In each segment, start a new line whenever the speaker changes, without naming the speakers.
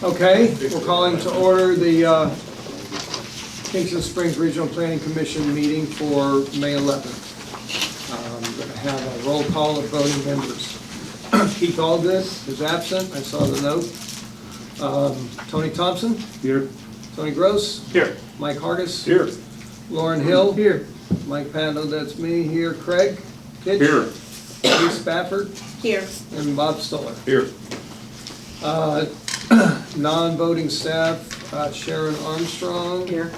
Okay, we're calling to order the Kingston Springs Regional Planning Commission meeting for May 11th. We're going to have a roll call of voting members. Keith Allgood is absent, I saw the note. Tony Thompson?
Here.
Tony Gross?
Here.
Mike Hargis?
Here.
Lauren Hill? Here. Mike Pando, that's me, here. Craig Kitch?
Here.
Lee Spafford?
Here.
And Bob Stoller.
Here.
Non-voting staff, Sharon Armstrong.
Here.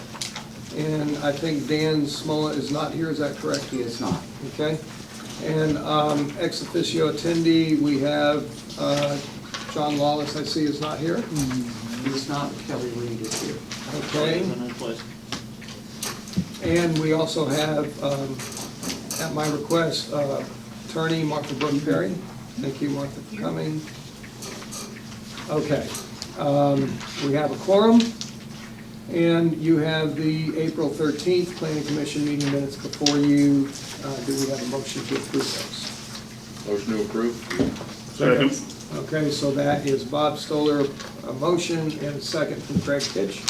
And I think Dan Smolla is not here, is that correct?
He is not.
Okay. And ex officio attendee, we have John Lawless, I see is not here.
He's not. Kelly Reed is here.
Okay. And we also have, at my request, attorney Martha Brooke Perry. Thank you, Martha, for coming. Okay. We have a quorum. And you have the April 13th Planning Commission meeting minutes before you. Do we have a motion to approve those?
Motion to approve. Second.
Okay, so that is Bob Stoller, a motion, and a second from Craig Kitch.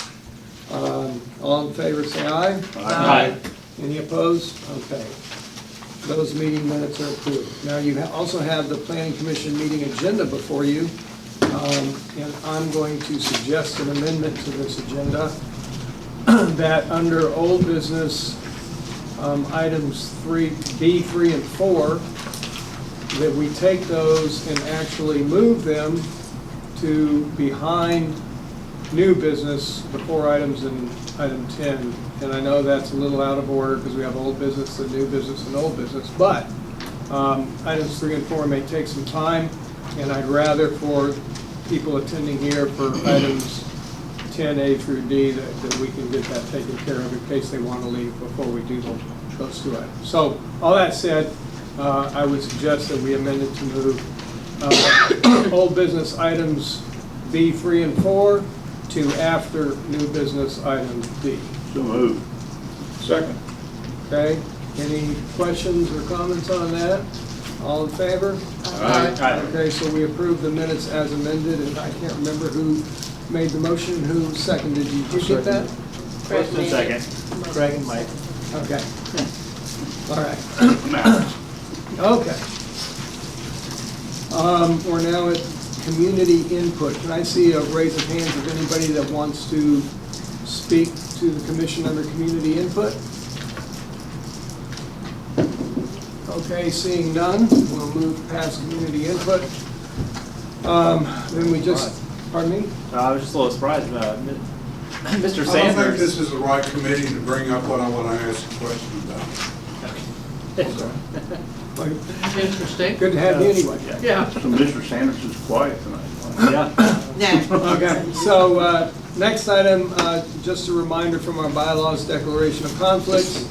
All in favor, say aye.
Aye.
Any opposed? Okay. Those meeting minutes are approved. Now, you also have the Planning Commission meeting agenda before you. And I'm going to suggest an amendment to this agenda that under old business, items B, 3, and 4, that we take those and actually move them to behind new business before items in item 10. And I know that's a little out of order because we have old business and new business and old business, but items 3 and 4 may take some time, and I'd rather for people attending here for items 10A through D that we can get that taken care of in case they want to leave before we do those two items. So all that said, I would suggest that we amend it to move old business items B, 3, and 4 to after new business item D.
So moved. Second.
Okay, any questions or comments on that? All in favor?
Aye.
Okay, so we approve the minutes as amended, and I can't remember who made the motion, who seconded. Did you get that?
Craig made it.
Second.
Craig and Mike. Okay. All right. Okay. We're now at community input. Can I see a raise of hands of anybody that wants to speak to the commission under community input? Okay, seeing none, we'll move past community input. Then we just, pardon me?
I was just a little surprised about Mr.
I don't think
Sanders.
this is the right committee to bring up what I want to ask a question about.
Interesting.
Good to have you anyway.
Yeah.
So Mr. Sanders is quiet tonight.
Yeah.
Yeah.
Okay, so next item, just a reminder from our bylaws, declaration of conflicts.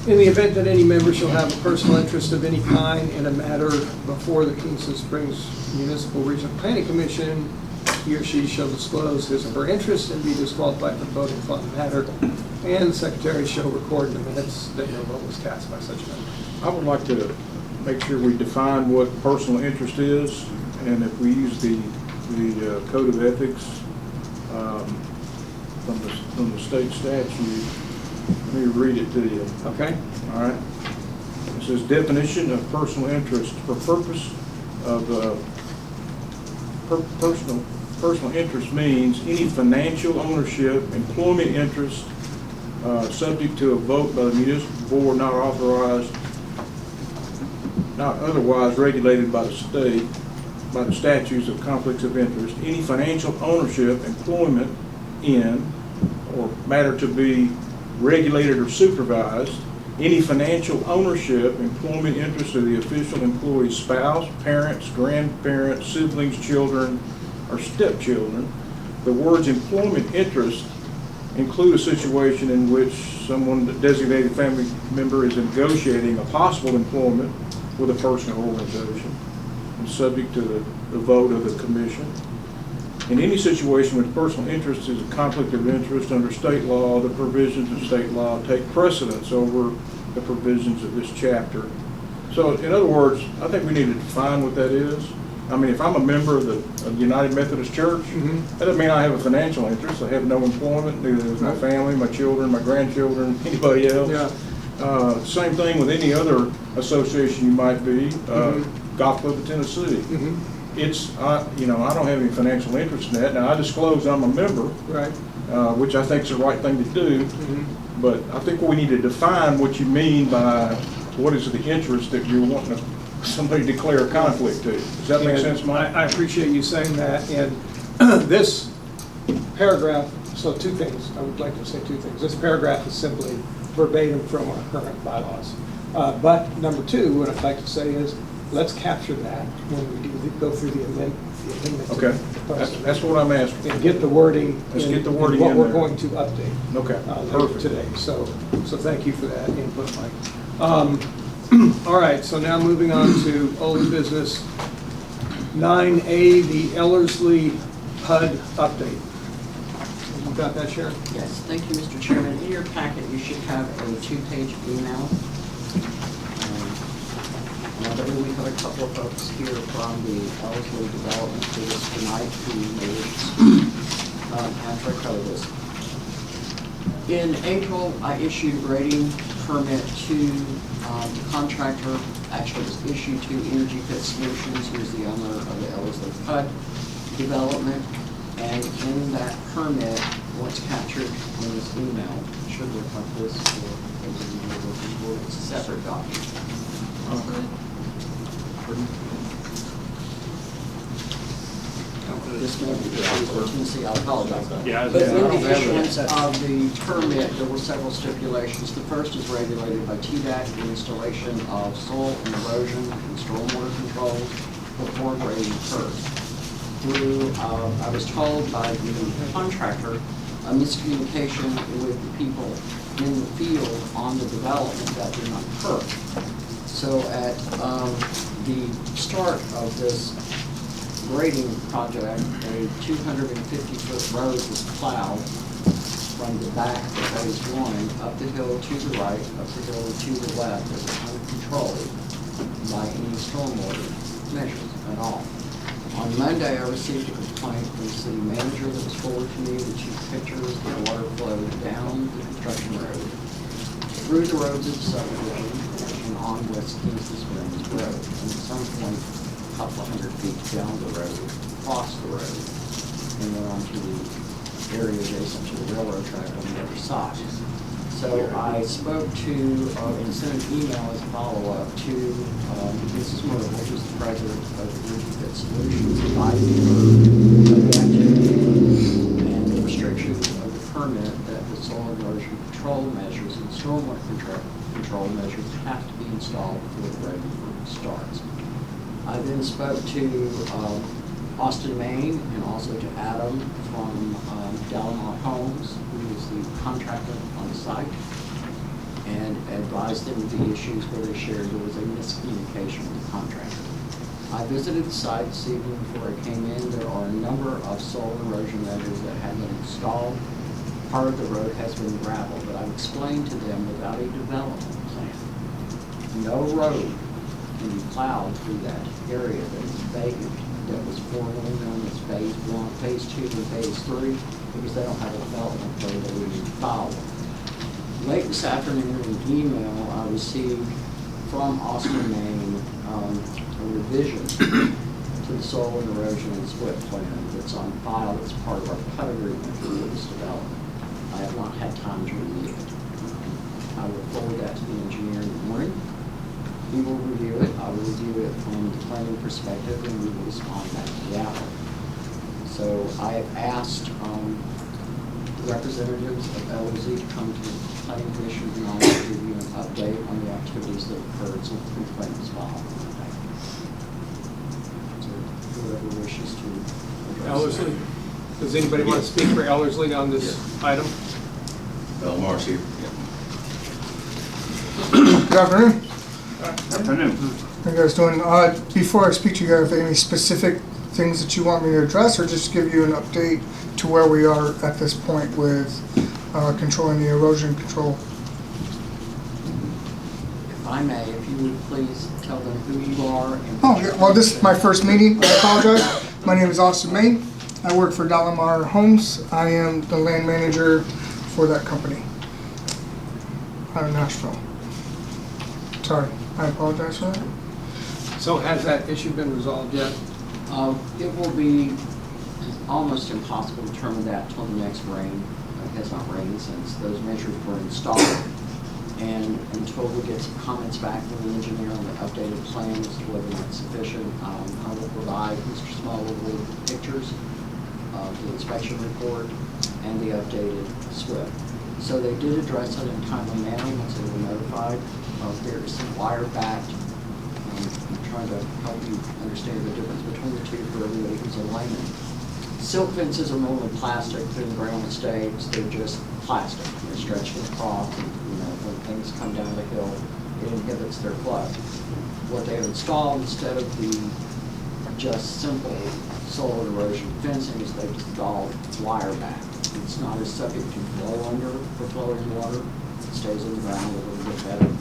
In the event that any member shall have a personal interest of any kind in a matter before the Kingston Springs Municipal Regional Planning Commission, he or she shall disclose his or her interest and be disqualified from voting upon the matter, and the secretary shall record in the minutes that no vote was cast by such member.
I would like to make sure we define what personal interest is, and if we use the Code of Ethics from the state statute, let me read it to you.
Okay?
All right. It says definition of personal interest. For purpose of personal interest means any financial ownership, employment interest, subject to a vote by the municipal board, not otherwise regulated by the state, by the statutes of conflicts of interest. Any financial ownership, employment in, or matter to be regulated or supervised, any financial ownership, employment interest of the official employee's spouse, parents, grandparents, siblings, children, or stepchildren. The words employment interest include a situation in which someone, a designated family member, is negotiating a possible employment with a person or organization and subject to the vote of the commission. In any situation with personal interest is a conflict of interest under state law, the provisions of state law take precedence over the provisions of this chapter. So in other words, I think we need to define what that is. I mean, if I'm a member of the United Methodist Church,
Mhm.
that doesn't mean I have a financial interest. I have no employment, neither does my
Right.
family, my children, my grandchildren, anybody else.
Yeah.
Same thing with any other association you might be,
Mhm.
Golf Club of Tennessee.
Mhm.
It's, you know, I don't have any financial interest in that. Now, I disclose I'm a member,
Right.
which I think is the right thing to do.
Mhm.
But I think we need to define what you mean by what is the interest that you're wanting somebody to declare a conflict to. Does that make
And
sense, Mike?
I appreciate you saying that, and this paragraph, so two things, I would like to say two things. This paragraph is simply verbatim from our current bylaws. But number two, what I'd like to say is, let's capture that when we go through the amendment.
Okay, that's what I'm asking.
And get the wording.
Let's
in-
get the wording
in what
in
we're
there.
going to update.
Okay,
Later
perfect.
today. So thank you for that input, Mike. All right, so now moving on to old business. 9A, the Ellerslie HUD update. You got that, Sharon?
Yes, thank you, Mr. Chairman. In your packet, you should have a two-page email. Now, that we have a couple of folks here from the Ellerslie Development for this tonight who may answer codes. In April, I issued a grading permit to the contractor, actually it was issued to Energy Fit Solutions, who is the owner of the Ellerslie HUD development. And in that permit, what's captured in this email, it should look like this, or it's a separate document. This may be for Tennessee, I apologize.
Yeah,
But in
I don't
the
have
issuance
it.
of the permit, there were several stipulations. The first is regulated by TDAC, the installation of soil and erosion and stormwater controls before grading occurs. Through, I was told by the contractor, a miscommunication with the people in the field on the development that did not occur. So at the start of this grading project, a 250-foot road was plowed from the back of phase one up the hill to the right, up the hill to the left. It was uncontrolled by any stormwater measures at all. On Monday, I received a complaint from the city manager that was forwarded to me, which took pictures of the water flowed down the construction road, through the roads of the subdivision, and on West Kingston Springs Road. And at some point, a couple of hundred feet down the road, across the road, and then onto the area adjacent to the railroad track on the other side. So I spoke to, and sent an email as a follow-up to Mrs. Myrtle, who's the president of Energy Fit Solutions, advising her of the activity and the restrictions of the permit that the soil erosion control measures and stormwater control measures have to be installed before the grading work starts. I then spoke to Austin, Maine, and also to Adam from Dalamar Homes, who is the contractor on the site, and advised them of the issues where they shared there was a miscommunication with the contractor. I visited the site this evening before I came in. There are a number of soil erosion measures that have been installed. Part of the road has been gravel, but I've explained to them without a development plan, no road can be plowed through that area that is vacant, that was formerly known as phase one, phase two, and phase three, because they don't have a development plan that we need to follow. Late this afternoon, in an email I received from Austin, Maine, a revision to the soil and erosion and SWIP plan that's on file as part of our PUD agreement for this development. I have not had time to review it. I will forward that to the engineer in the morning. He will review it. I will review it from the planning perspective, and we will respond back to the applicant. So I have asked representatives of LOZ to come to the planning commission and I'll give you an update on the activities that occurred since the complaint was filed. So whoever wishes to address
Ellerslie? Does anybody want to speak for Ellerslie on this item?
Mar's here.
Good afternoon.
Afternoon.
How you guys doing? Before I speak to you guys, any specific things that you want me to address, or just give you an update to where we are at this point with controlling the erosion control?
If I may, if you would please tell them who you are and.
Oh, yeah, well, this is my first meeting, I apologize. My name is Austin May. I work for Dalamar Homes. I am the land manager for that company out of Nashville. Sorry, I apologize for that.
So has that issue been resolved yet?
It will be almost impossible to determine that till the next rain. It has not rained since those measures were installed. And until we get some comments back from the engineer on the updated plans, whether that's sufficient, I will provide Mr. Small with pictures of the inspection report and the updated SWIP. So they did address it in a timely manner once they were notified. There is some wire backed. I'm trying to help you understand the difference between the two for everybody who's a layman. Silk fences are normally plastic, they're in the ground stakes, they're just plastic. They're stretched across, and, when things come down the hill, it inhibits their flow. What they have installed instead of the just simple soil erosion fencing is they've installed wire back. It's not as subject to blow under for flowing water. It stays in the ground a little bit better.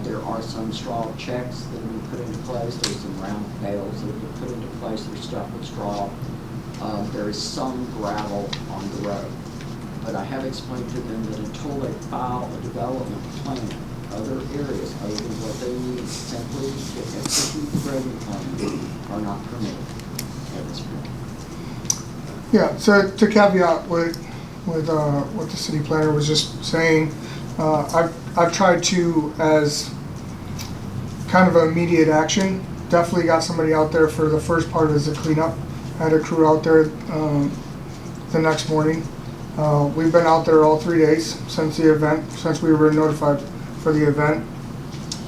There are some straw checks that have been put into place. There's some round bales that have been put into place. They're stuffed with straw. There is some gravel on the road. But I have explained to them that until they file a development plan, other areas other than what they need simply to execute the grading plan are not permitted at this point.
Yeah, so to caveat with what the city planner was just saying, I've tried to, as kind of immediate action, definitely got somebody out there for the first part as a cleanup. I had a crew out there the next morning. We've been out there all 3 days since the event, since we were notified for the event.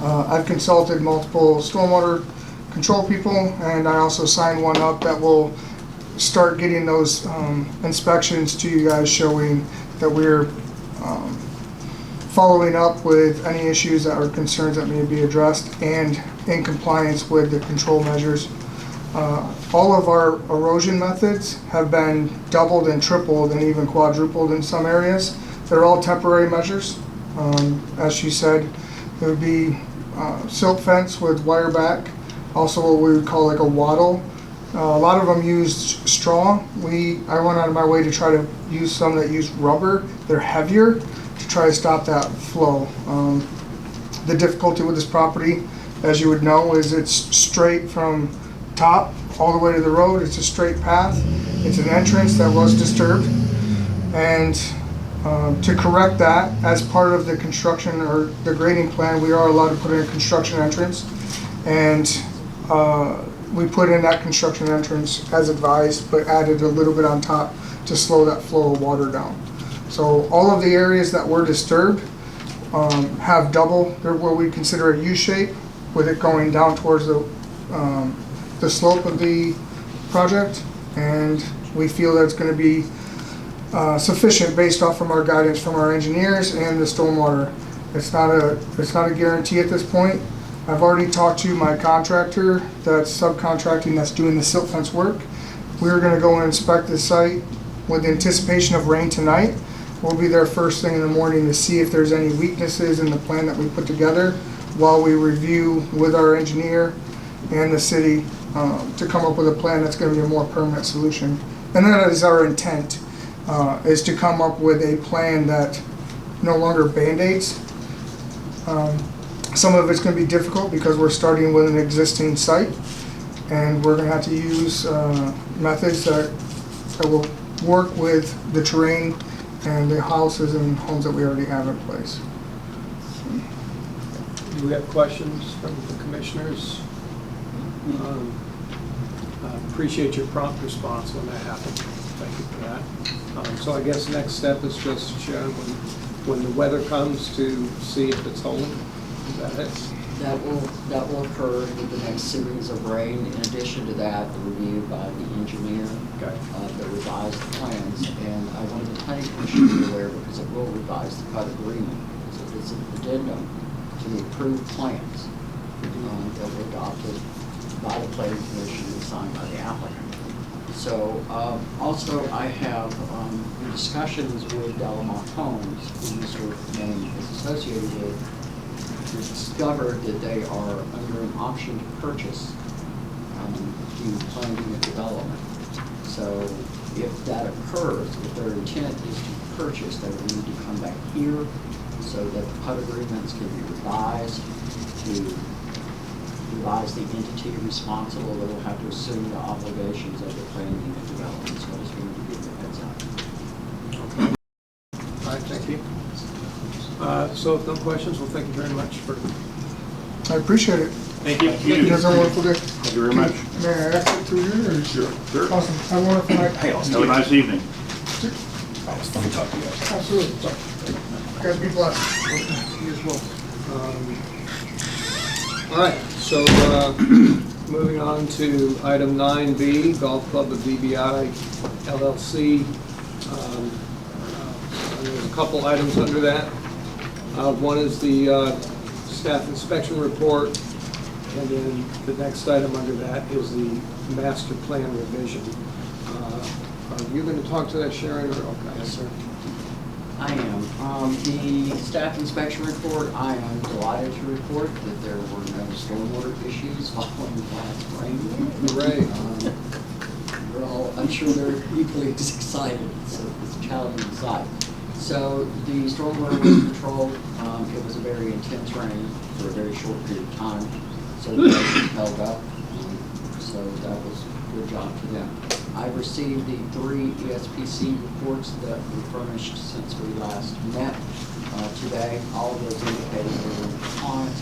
I've consulted multiple stormwater control people, and I also signed one up that will start getting those inspections to you guys, showing that we're following up with any issues that are concerns that may be addressed and in compliance with the control measures. All of our erosion methods have been doubled and tripled and even quadrupled in some areas. They're all temporary measures. As she said, it would be silk fence with wire back, also what we would call like a wattle. A lot of them used straw. I went out of my way to try to use some that use rubber. They're heavier to try to stop that flow. The difficulty with this property, as you would know, is it's straight from top all the way to the road. It's a straight path. It's an entrance that was disturbed, and to correct that, as part of the construction or the grading plan, we are allowed to put in a construction entrance, and we put in that construction entrance as advised, but added a little bit on top to slow that flow of water down. So all of the areas that were disturbed have double, they're what we consider a U shape, with it going down towards the slope of the project, and we feel that's going to be sufficient based off from our guidance from our engineers and the stormwater. It's not a guarantee at this point. I've already talked to my contractor that's subcontracting, that's doing the silt fence work. We're going to go and inspect the site with anticipation of rain tonight. We'll be there first thing in the morning to see if there's any weaknesses in the plan that we put together while we review with our engineer and the city to come up with a plan that's going to be a more permanent solution. And that is our intent, is to come up with a plan that no longer band-aids. Some of it's going to be difficult because we're starting with an existing site, and we're going to have to use methods that will work with the terrain and the houses and homes that we already have in place.
Do we have questions from the commissioners? I appreciate your prompt response when that happened. Thank you for that. So I guess next step is just when the weather comes to see if it's holding. Is that it?
That will occur with the next series of rain. In addition to that, the review by the engineer,
Okay.
the revised plans, and I wanted the planning commission to be aware because it will revise the cut agreement. So it's an addendum to the approved plans that were adopted by the planning commission and signed by the applicant. So also I have in discussions with Dalamar Homes, who Mr. Name is associated with, discovered that they are under an option to purchase the planned unit development. So if that occurs, if their intent is to purchase, they will need to come back here so that the PUD agreements can be revised to revise the entity responsible that will have to assume the obligations of the planned unit development. So I just wanted to give you a heads up.
All right, thank you. So if no questions, well, thank you very much for.
I appreciate it.
Thank you.
You guys have a wonderful day.
Thank you very much.
May I exit through here or?
Sure, sure.
Awesome. Have a wonderful night.
Have a nice evening.
Absolutely. You guys be blessed.
You as well. All right, so moving on to item 9B, Golf Club of VBI LLC. There's a couple items under that. One is the staff inspection report, and then the next item under that is the master plan revision. Are you going to talk to that, Sharon? Or okay?
Yes, sir. I am. The staff inspection report, I am delighted to report that there were no stormwater issues following the last rain.
Hooray.
We're all, I'm sure they're equally as excited. It's a challenging site. So the stormwater was controlled. It was a very intense rain for a very short period of time. So the lake held up. So that was a good job to them. I've received the 3 ESPC reports that we furnished since we last met today. All of those indicated they were in compliance.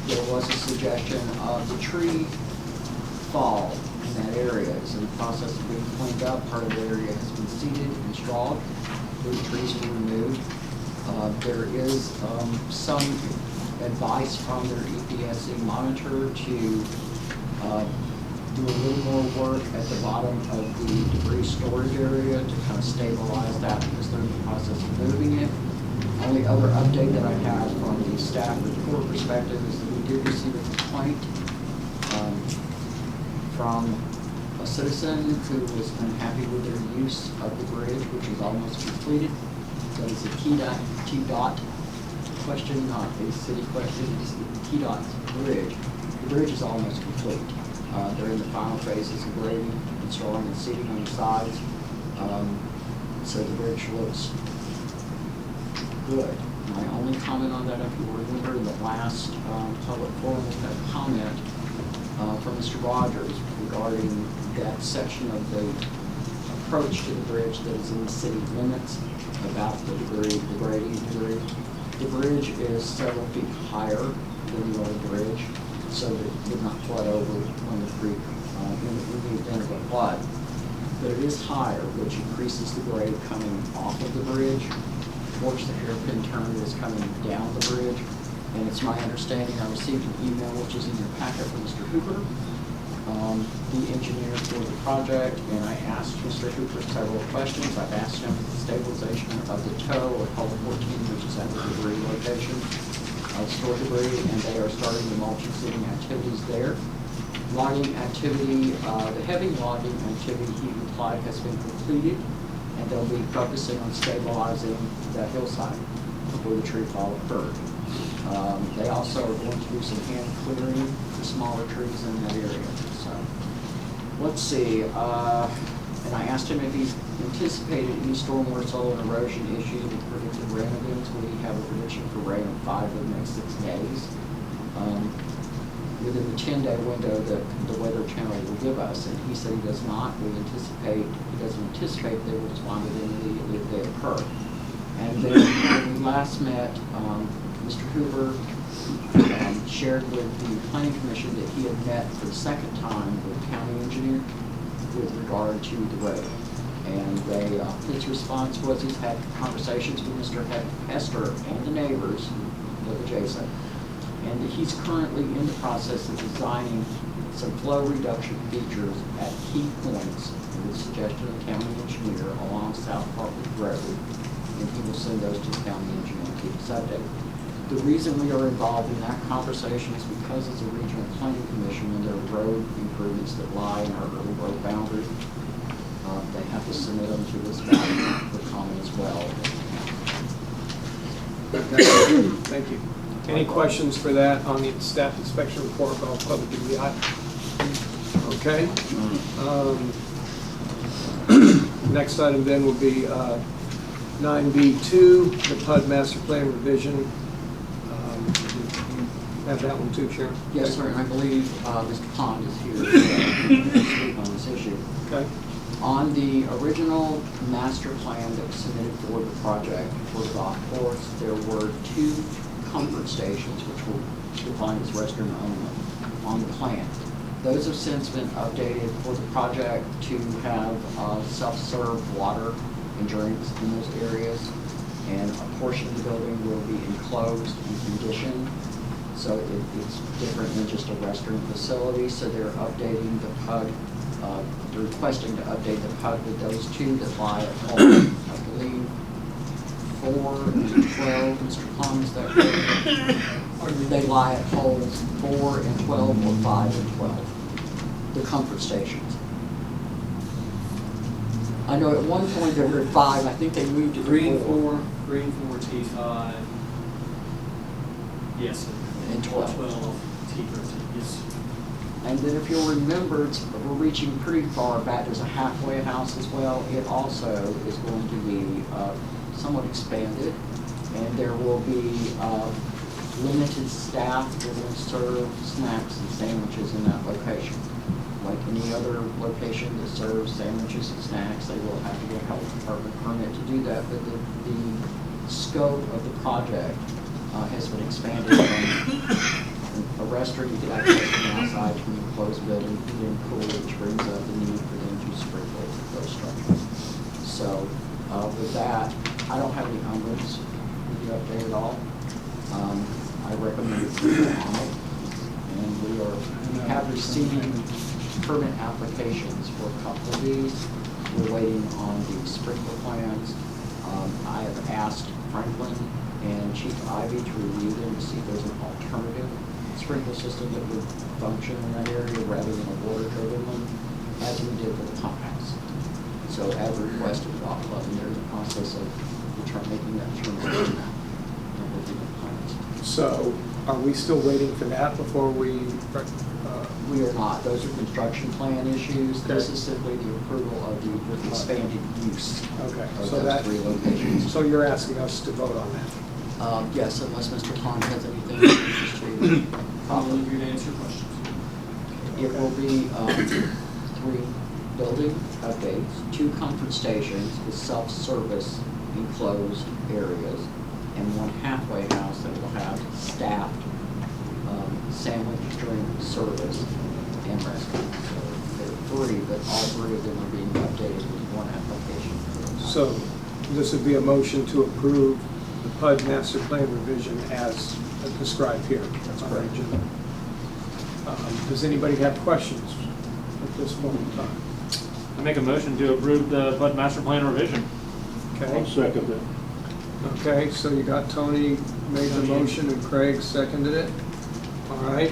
There was a suggestion of the tree fall in that area. It's in the process of being cleaned up. Part of the area has been seeded and strawed. The trees were removed. There is some advice from their EPSC monitor to do a little more work at the bottom of the debris storage area to kind of stabilize that because they're in the process of moving it. Only other update that I have from the staff report perspective is that we did receive a complaint from a citizen who was unhappy with their use of the bridge, which is almost completed. That is a T-dot question, not a city question. It's the T-dot bridge. The bridge is almost complete. They're in the final phases of grading, installing and seating on the sides. So the bridge looks good. My only comment on that, if you remember, in the last public forum, we had a comment from Mr. Rogers regarding that section of the approach to the bridge that is in the city limits about the debris, the grading debris. The bridge is several feet higher than the old bridge, so that it did not flood over when the creek, in the event of a flood. But it is higher, which increases the grade coming off of the bridge towards the hairpin turn that is coming down the bridge. And it's my understanding, I received an email, which is in your packet from Mr. Hooper, the engineer for the project, and I asked Mr. Hooper several questions. I've asked him for the stabilization of the toe at Hall 14, which is at the debris location, store debris, and they are starting the mulching seeding activities there. Logging activity, the heavy logging activity, he replied, has been completed, and they'll be focusing on stabilizing that hillside before the tree fall occurred. They also are going to do some hand clearing for smaller trees in that area. So, let's see. And I asked him if he's anticipated any stormwater, soil, and erosion issues with predicted rain events. We have a prediction for rain of 5 of the next 6 days. Within the 10-day window that the Weather Channel will give us, and he said he does not. He doesn't anticipate they will respond to them immediately if they occur. And then when we last met, Mr. Hoover shared with the Planning Commission that he had met for the second time with the county engineer with regard to the road. And his response was he's had conversations with Mr. Hester and the neighbors live adjacent, and that he's currently in the process of designing some flow reduction features at key points with the suggestion of the county engineer along South Parkwood Road, and he will send those to the county engineer and keep us updated. The reason we are involved in that conversation is because as a regional planning commission, when there are road improvements that lie in our early road boundary, they have to submit them to this body for comment as well.
Thank you. Any questions for that on the staff inspection report about public DEI? Okay. Next item then will be 9B2, the PUD master plan revision. You have that one too, Sharon?
Yes, sir, and I believe Mr. Pond is here to speak on this issue.
Okay.
On the original master plan that was submitted for the project for the golf course, there were 2 comfort stations, which were defined as restroom only, on the plan. Those have since been updated for the project to have self-serve water and drinks in those areas, and a portion of the building will be enclosed and conditioned, so it's different than just a restroom facility. So they're updating the PUD. They're requesting to update the PUD with those 2 that lie at home, I believe, 4 and 12, Mr. Pond, is that correct? Or do they lie at holes 4 and 12 or 5 and 12? The comfort stations. I know at one point they were at 5, I think they moved to
Green
4
4, T5. Yes, sir.
and 12.
12, T13, yes.
And then if you'll remember, we're reaching pretty far back. There's a halfway house as well. It also is going to be somewhat expanded, and there will be limited staff that are going to serve snacks and sandwiches in that location. Like any other location that serves sandwiches and snacks, they will have to get a health department permit to do that. But the scope of the project has been expanded from a restaurant you can access from outside to an enclosed building, heated and cool, which brings up the need for them to sprinkle those structures. So with that, I don't have any numbers with the update at all. I recommend approval on it, and we have received permit applications for a couple of these. We're waiting on the sprinkler plans. I have asked Franklin and Chief Ivy to review them to see if there's an alternative sprinkler system that would function in that area rather than a water-driven one, as we did for the pump house. So as requested, Rock Club, and they're in the process of making that determination now. And we'll do the plans.
So are we still waiting for that before we?
We are not. Those are construction plan issues. This
Okay.
is simply the approval of the expanded use
Okay,
of
so
those
that,
3 locations.
so you're asking us to vote on that?
Yes, unless Mr. Pond has anything he wishes to.
I'll leave you to answer questions.
It will be 3 building updates, 2 comfort stations with self-service enclosed areas, and 1 halfway house that will have staffed sandwich, drink, service, and restaurant. So there are 3, but all 3 of them are being updated with 1 application.
So this would be a motion to approve the PUD master plan revision as described here.
That's
on our
correct.
agenda. Does anybody have questions at this moment in time?
I make a motion to approve the PUD master plan revision.
Okay,
second that.
okay, so you got Tony made the motion and Craig seconded it. All right.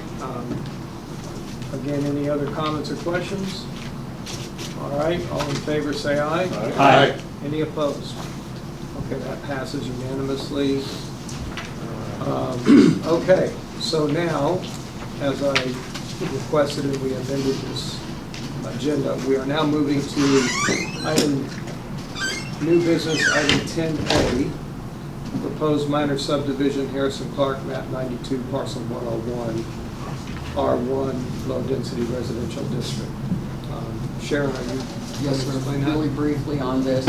Again, any other comments or questions? All right, all in favor say aye.
Aye.
Any opposed? Okay, that passes unanimously. Okay, so now, as I requested and we amended this agenda, we are now moving to item, new business, item 10A, proposed minor subdivision, Harrison Clark, map 92, parcel 101, R1, low-density residential district. Sharon, are you?
Yes, sir.
Explain that?
Really briefly on this.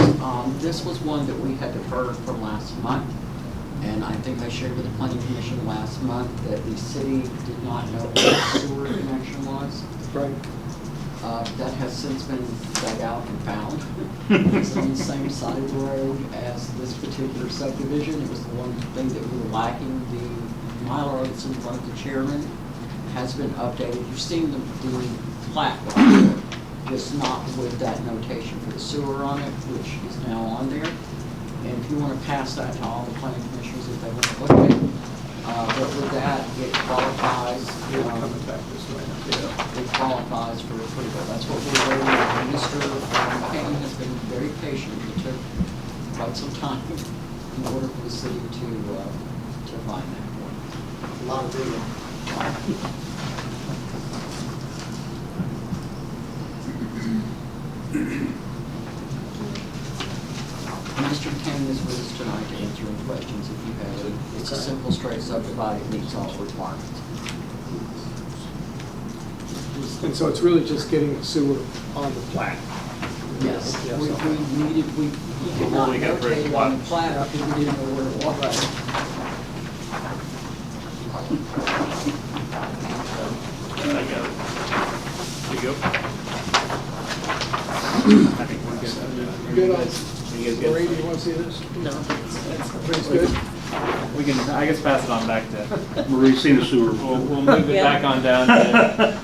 This was one that we had deferred from last month. And I think I shared with the planning commission last month that the city did not know what the sewer connection was.
Right.
That has since been dug out and found. It's on the same side of the road as this particular subdivision. It was the one thing that we were lacking. The Mylar that's in front of the chairman has been updated. You've seen the plat, just not with that notation for the sewer on it, which is now on there. And if you want to pass that to all the planning commissioners if they want to look at it. But with that, it qualifies,
Coming back this way.
it qualifies for approval. That's what we're waiting on. Mr. McCain has been very patient. It took quite some time in order for the city to find that one.
A lot of digging.
Mr. McCain is with us tonight to answer any questions if you have any. It's a simple, straight subdivided, meets all requirements.
And so it's really just getting the sewer on the plat.
Yes,
Yeah,
we
so-
needed, we could not
we got
notate
rid
it
of
on the
one.
plat because we didn't know where it was.
I got it. There you go. I think we're good.
Good on,
You guys good?
Maureen, do you want to see this?
No.
Everybody's good?
We can, I guess pass it on back to,
Marie, seen the sewer.
we'll move it
Yeah.
back on down to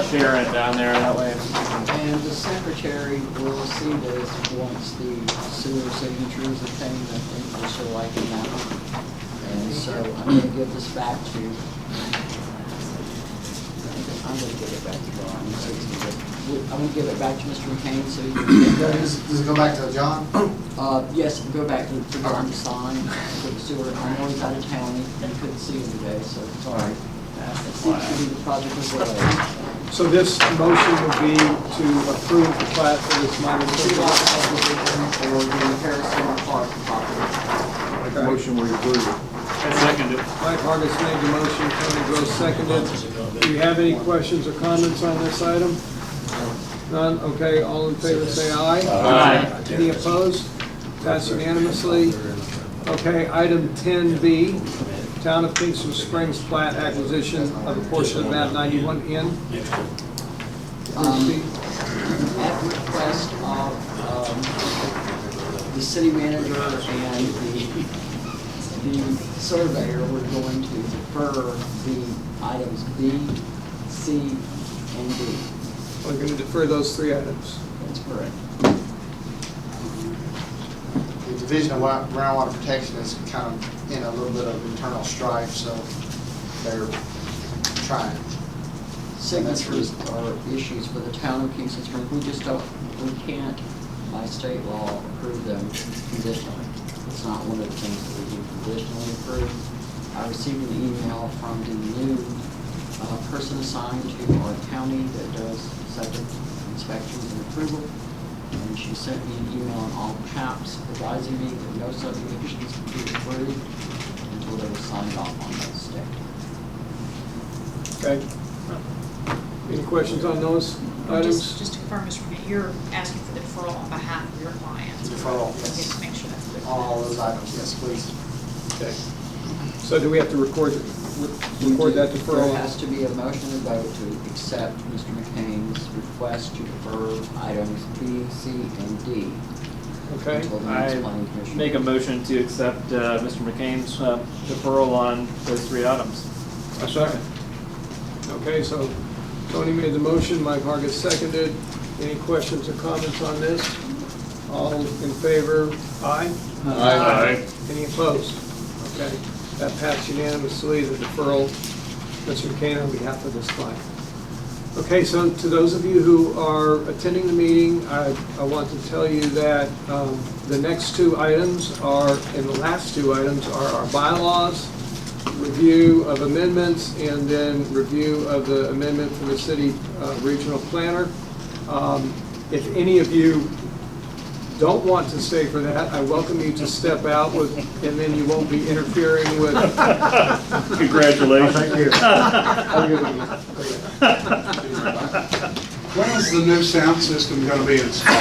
Sharon down there, that way.
And the secretary will see this once the sewer signature is obtained. I think we're still liking that one. And so I'm going to give this back to, I'm going to give it back to Ron. I'm going to give it back to Mr. McCain so he can.
Does it go back to John?
Yes, go back to Ron to sign for the sewer. I know he's out of town. You couldn't see him today, so sorry. It seems to be the project was delayed.
So this motion would be to approve the plat for this minor
Two-lot
subdivision.
subdivision for the Harrison Park property.
Okay.
Motion we approve.
I second it.
Mike Hargis made the motion, Tony Gross seconded. Do you have any questions or comments on this item? None? Okay, all in favor say aye.
Aye.
Any opposed? Passed unanimously. Okay, item 10B, Town of Kingston Springs plat acquisition of a portion of map 91N.
At request of the city manager and the surveyor, we're going to defer the items B, C, and D.
We're going to defer those three items.
That's correct.
The Division of Groundwater Protection is kind of in a little bit of internal strife, so they're trying.
Signatures are issues for the town of Kingston Springs. We just don't, we can't, by state law, approve them conditionally. It's not one of the things that we do conditionally approve. I received an email from the new person assigned to our county that does septic inspections and approval. And she sent me an email in all caps advising me that no subdivisions can be approved until they were signed off on by the state.
Okay. Any questions on those items?
Just to confirm, Mr. McKay, you're asking for the deferral on behalf of your clients?
Deferral,
Okay,
yes.
just make sure that's clear.
All those items, yes, please.
Okay. So do we have to record that deferral?
There has to be a motion and vote to accept Mr. McCain's request to defer items B, C, and D
Okay.
until the next
I
planning commission.
make a motion to accept Mr. McCain's deferral on those three items.
A second.
Okay, so Tony made the motion, Mike Hargis seconded. Any questions or comments on this? All in favor? Aye?
Aye.
Any opposed? Okay, that passed unanimously, the deferral, Mr. McCain, on behalf of this client. Okay, so to those of you who are attending the meeting, I want to tell you that the next two items are, and the last two items are our bylaws, review of amendments, and then review of the amendment from the city regional planner. If any of you don't want to stay for that, I welcome you to step out with, and then you won't be interfering with.
Congratulations.
Thank you.
When is the new sound system gonna be installed?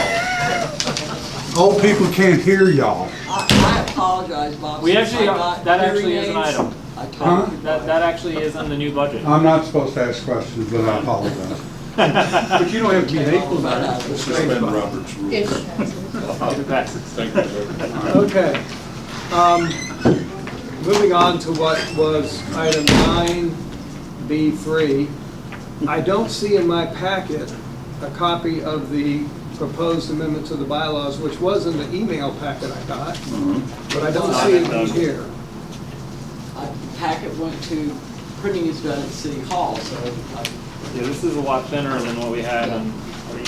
Old people can't hear y'all.
I apologize, Bob.
We actually,
I got
that
hearing
actually is an
aids.
item.
I
Huh?
talked to
That actually is on the new budget.
I'm not supposed to ask questions, but I apologize.
But you don't have to be hateful
about
about
that.
it.
Suspend Robert's rules.
It passes.
Thank you.
Okay. Moving on to what was item 9B3. I don't see in my packet a copy of the proposed amendment to the bylaws, which was in the email packet I got, but I don't see it in here.
The packet went to, printing is done at City Hall, so
Yeah, this is a lot thinner than what we had in.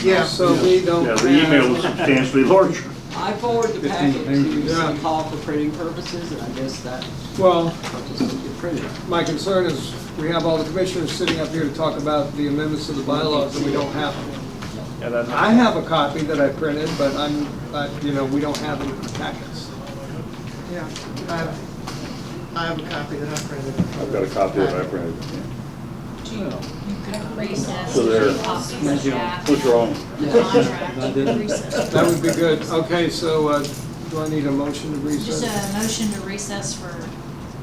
Yeah, so we don't
Yeah,
have.
the email was substantially larger.
I forwarded the packet to
Yeah.
City Hall for printing purposes, and I guess that,
Well,
I'll just look at
My concern is, we have all the commissioners sitting up here to talk about the amendments to the bylaws, and we don't have them.
Yeah, that-
I have a copy that I printed, but we don't have any packets.
Yeah, I have a copy that I printed.
I've got a copy that I printed.
You could recess.
So there.
Copies of that
What's wrong?
contract, recess.
That would be good. Okay, so do I need a motion to
Just
recess?
a motion to recess for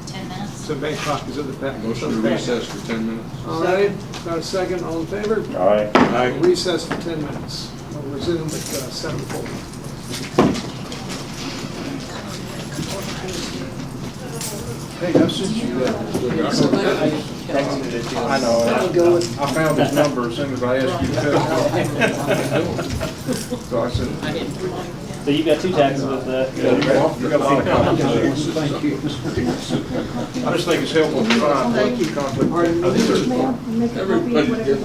10 minutes.
To make copies of the packet.
Motion to recess for 10 minutes.
All right, got a second, all in favor?
All right.
Recess for 10 minutes. We'll resume at 7:40.
Hey, I sent you that. I know. I found his number as soon as I asked you to tell. So I said,
So you got two taxes with the.
you got a lot of copies.
Thank you.
I just think it's helpful to find what conflict.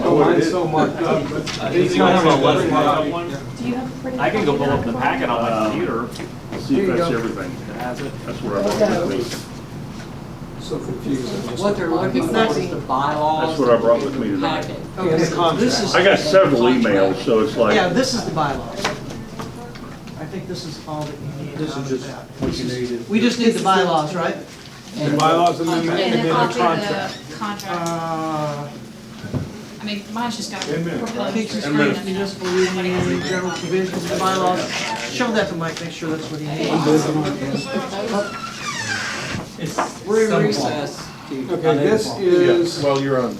Oh, mine's so marked up, but these guys have a letter marked.
I can go pull up the packet on my computer.
See
Here
if
you
that's
go.
everything.
Has it?
That's what I brought with me.
So confusing.
What they're looking for is the bylaws.
That's what I brought with me tonight.
Packet.
And the contract.
I got several emails, so it's like.
Yeah, this is the bylaws. I think this is all that you need.
This is just what you needed.
We just need the bylaws, right?
The bylaws amendment and
And
then
a
the
copy of
contract.
the contract. I mean, mine's just got.
Kingston Springs Municipal Union, General Provisions, the bylaws. Show that to Mike, make sure that's what he needs.
We're in recess.
Okay, this is,
Well, you're on.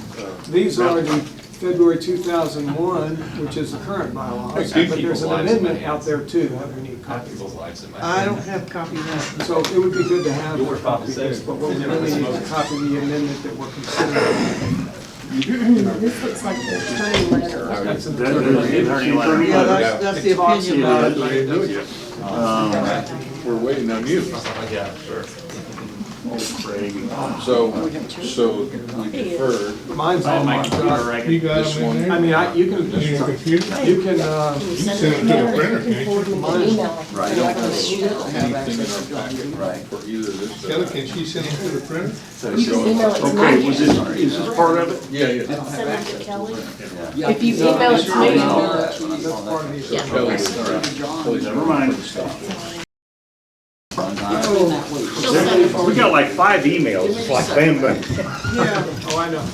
these are the February 2001, which is the current bylaws, but there's an amendment out there too that we need copies of.
I don't have a copy of that.
So it would be good to have a copy of this, but what we really need is a copy of the amendment that we're considering.
This looks like the attorney letter.
That's an
That is
attorney.
the attorney letter.
Yeah, that's the opinion letter.
We're waiting on you.
Craig.
So we deferred.
Mine's all marked up.
You got them in
I
there?
mean, you can,
In your computer?
you can,
Send it to the printer, can't you?
Anything in our packet for either this.
Kelly, can she send them to the printer?
You just email it to
Okay,
me.
is this part of it?
Yeah, yeah.
Send it to Kelly.
Yeah.
If you email it to me.
that's part of the.
Yeah.
Kelly did.
Never mind.
She'll send it for
We
you.
got like 5 emails, it's like bam, bam.
Oh, I know.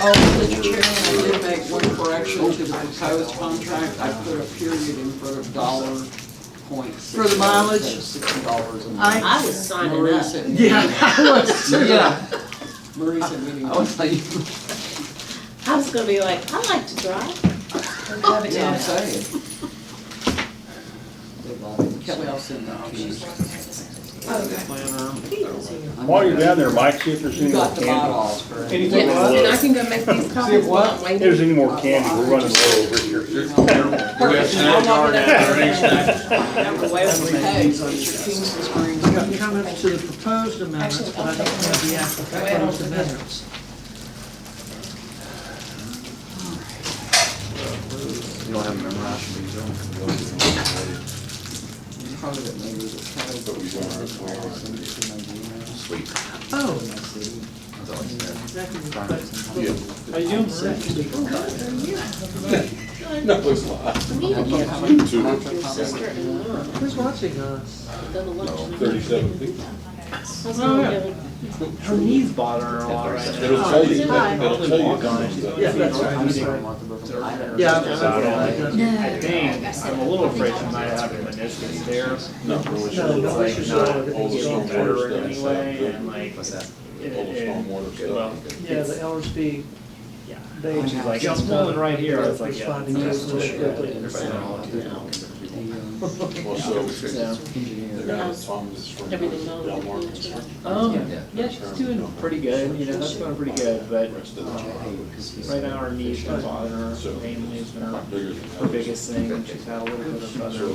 Oh, Mr. Chairman, I did make one correction to the proposed contract. I put a period in front of $.6.
For the mileage?
$60 a month.
I was signing
Marie
up.
said-
Yeah, I was too.
Yeah. Marie said, meaning.
I was gonna be like, I like to drive.
Yeah, I'm saying. Kelly, I'll send that to you.
While you're down there, Mike, see if there's any
You
more
got the
candy.
bylaws, correct?
Anything
Yes,
else?
and I can go make these copies while I'm
If
waiting.
there's any more candy, we're running low over here.
Hey, it's your Kingston Springs.
We got comments to the proposed amendments, but I don't have the actual proposed amendments.
Part of it maybe was Kelly, but we don't have
Sweet.
Oh.
That's all I said.
How you doing, sir?
No, it's not.
Who's watching us?
Go to lunch.
37 people.
How's it going?
Her knees bother her a lot right now.
It'll tell you,
Hi.
it'll tell you.
Yeah, that's right. Yeah.
I think, I'm a little afraid she might have a meniscus tear.
No,
No,
It's
no,
like
we should
not
show it.
getting better anyway, and like.
All the
it-
stormwater
well,
stuff.
Yeah, the LSD,
Yeah.
they.
She's like, it's swollen right here. I was like, yeah.
Responding to
that's
it
for sure.
quickly.
Well, so,
Everything known.
Yeah, she's doing pretty good, you know, that's going pretty good, but right now her knees been bothering her, pain has been her biggest thing. She's had a little bit of other,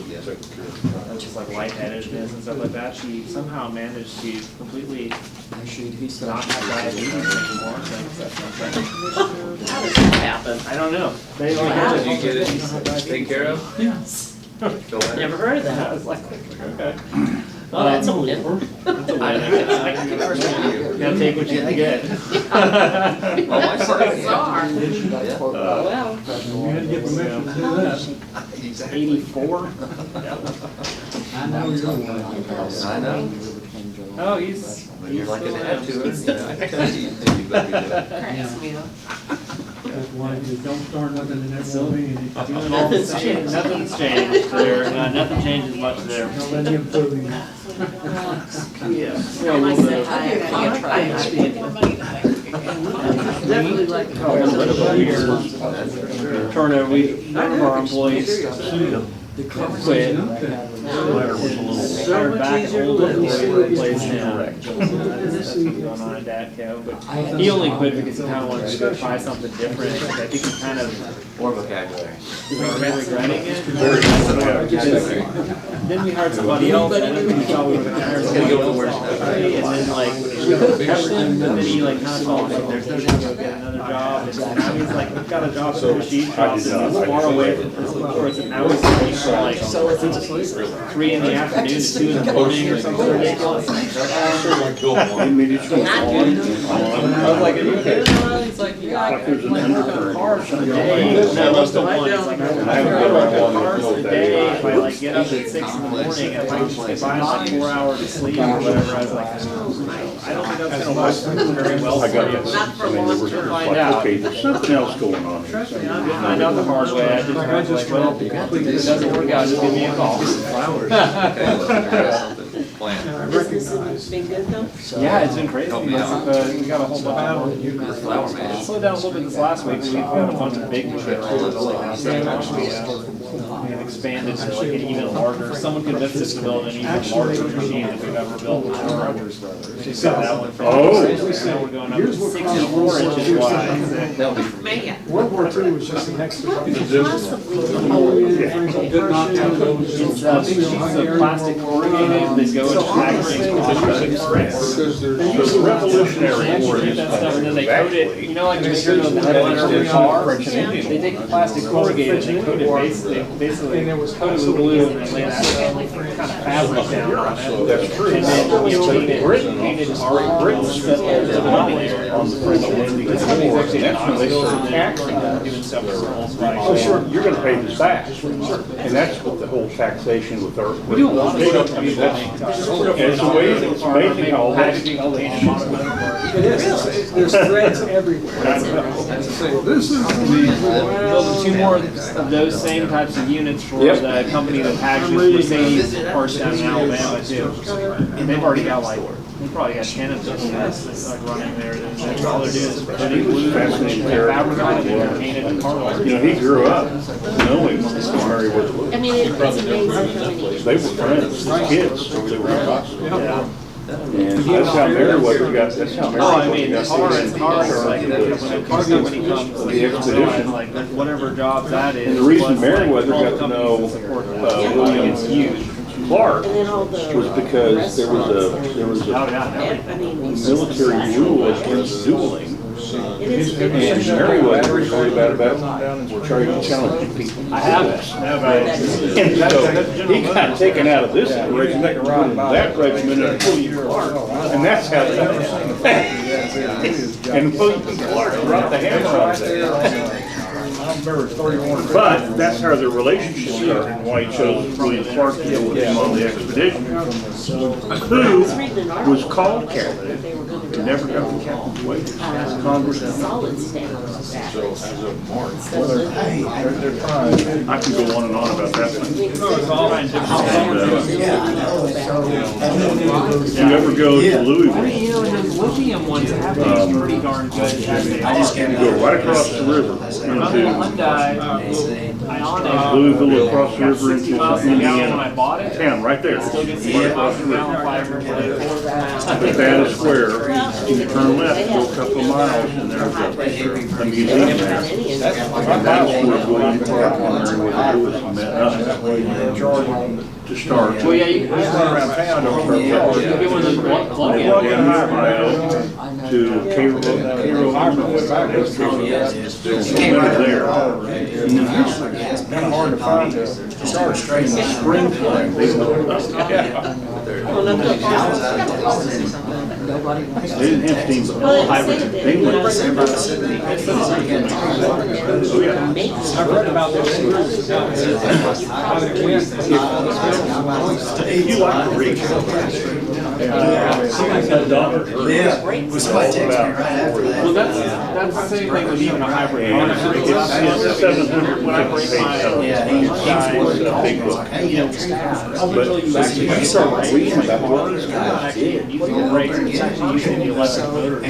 just like lightheadedness and stuff like that. She somehow managed to completely not have diabetes anymore.
How does that happen?
I don't know. They like,
Wow.
did
you get it taken care of?
Yes.
Never heard of
I
that.
was like, okay.
Oh, that's a win.
That's a win. I gotta take what you can get.
Well, my son,
Bizarre. Well,
You had to get permission to do that.
Exactly.
84?
I know you're one.
I know.
Oh, he's.
When you're like an
still
dad to
around.
her, you know, I can tell you, you better do that.
cracks me up.
That's why you don't start nothing and there
Still
won't be any.
doing all the same. Nothing's changed there. Nothing changes much there.
Don't let him fool you.
Yeah.
When I said hi, I gotta try it.
Definitely like.
Turnover, none of our employees quit. Hired back an old employee to replace him. That's what's going on at Datco, but he only quit because he kind of wanted to go try something different. I think he kind of
More vocabulary.
regretting it.
Very nice vocabulary.
Then we hired somebody else, and then we thought we were gonna hire somebody else. And then like, we kept him, and then he like kind of thought, like, there's no way to go get another job. And now he's like, we've got a job at the machine shop, and he's far away from physical course, and now he's working from like 3 in the afternoon to 2 in the morning or something ridiculous. I was like, are you kidding? He's like, yeah, I can like work on cars for the day. No, most of one, it's like, I can work on cars for the day if I like get up at 6 in the morning and if I have like 4 hours of sleep or whatever. I was like, I don't think that's gonna work very well for you.
Not for long term.
Find out.
Okay, there's something else going on here.
I didn't find out the hard way. I just was like, well, if it doesn't work out, just give me a call.
Business has been good though?
Yeah, it's been crazy. We got a whole bunch of
You're a flower man.
slowed down a little bit this last week. We've got a bunch of big machines we have expanded to like an even larger. Someone convinced us to build an even larger machine than we've ever built before. She said that one from.
Oh.
Now we're going up to 64 inches wide.
That'll be for me.
Man.
World War II was just an extra.
It's big sheets of plastic corrugated that go into packaging.
So the Revolutionary War is
That stuff, and then they coat it, you know, like the material that they put in your car? They take the plastic corrugated and they coat it basically coat it with glue and then lay that kind of fabric down on it.
That's true.
And then you painted our bricks that holds it on there.
On the French Indian
This company's
War,
actually
that's when they started
taxing
taxing.
giving stuff to rules, right?
Oh, sure, you're gonna pay this back. And that's what the whole taxation with our.
We do a lot of stuff.
I mean, that's, it's amazing, it's amazing how all that.
It is, there's threads everywhere. This is.
Building 2 more of those same types of units for the company that packages Mercedes parts down in Alabama too. And they've already got like, they've probably got 10 of those units that's like running there. That's all they're doing is putting glue and fabric on it and they're painted in color.
You know, he grew up knowing Meriwether.
I mean, it's amazing how many.
They were friends, kids, they were in and that's how Meriwether got, that's how
Oh, I
Meriwether
mean,
got.
the car is like, when the car company comes, like,
The expedition.
like, whatever job that is.
And the reason
plus, like,
Meriwether
all the
got to know
companies that support that.
William
It's huge.
Clark
And then all the.
was because there was
Oh,
a
yeah,
I mean.
military rule against dueling.
It is.
And Meriwether was really bad about challenging people.
I haven't, no, but.
And so he got taken out of this regiment, that regiment, and William Clark, and that's how they. And William Clark brought the hammer on there. But that's how their relationship started, and why he chose William Clark to go with him on the expedition. Who was called captain, and never got the captain's wages. Congressman.
Solid state.
So as of March.
I can go on and on about that. If you ever go to Louisville,
You know, and the lithium ones have been pretty darn good.
you go right across the river into
Hyundai,
Louisville, across the river into
when I
Indiana.
bought it,
Town, right there.
still gets the across the fiber.
Bethesda Square, you turn left, go a couple of miles, and there's a museum there. And that's where William Clark and Meriwether Lewis met us to start.
Well, yeah, you can
Around town, don't start
get one of those plug-in.
Down to Cairo, there. And then
kind of hard to find a
in the springtime, they look up.
Well, no, nobody wants
They didn't have steam, but all hybrid. They went.
I've read about those screws. How they went.
You like to read.
Well, that's the same thing with even a hybrid car.
And it's 750
When I break my
pages, a big book. But you start reading about what these guys did.
You can break using the electric motor.
They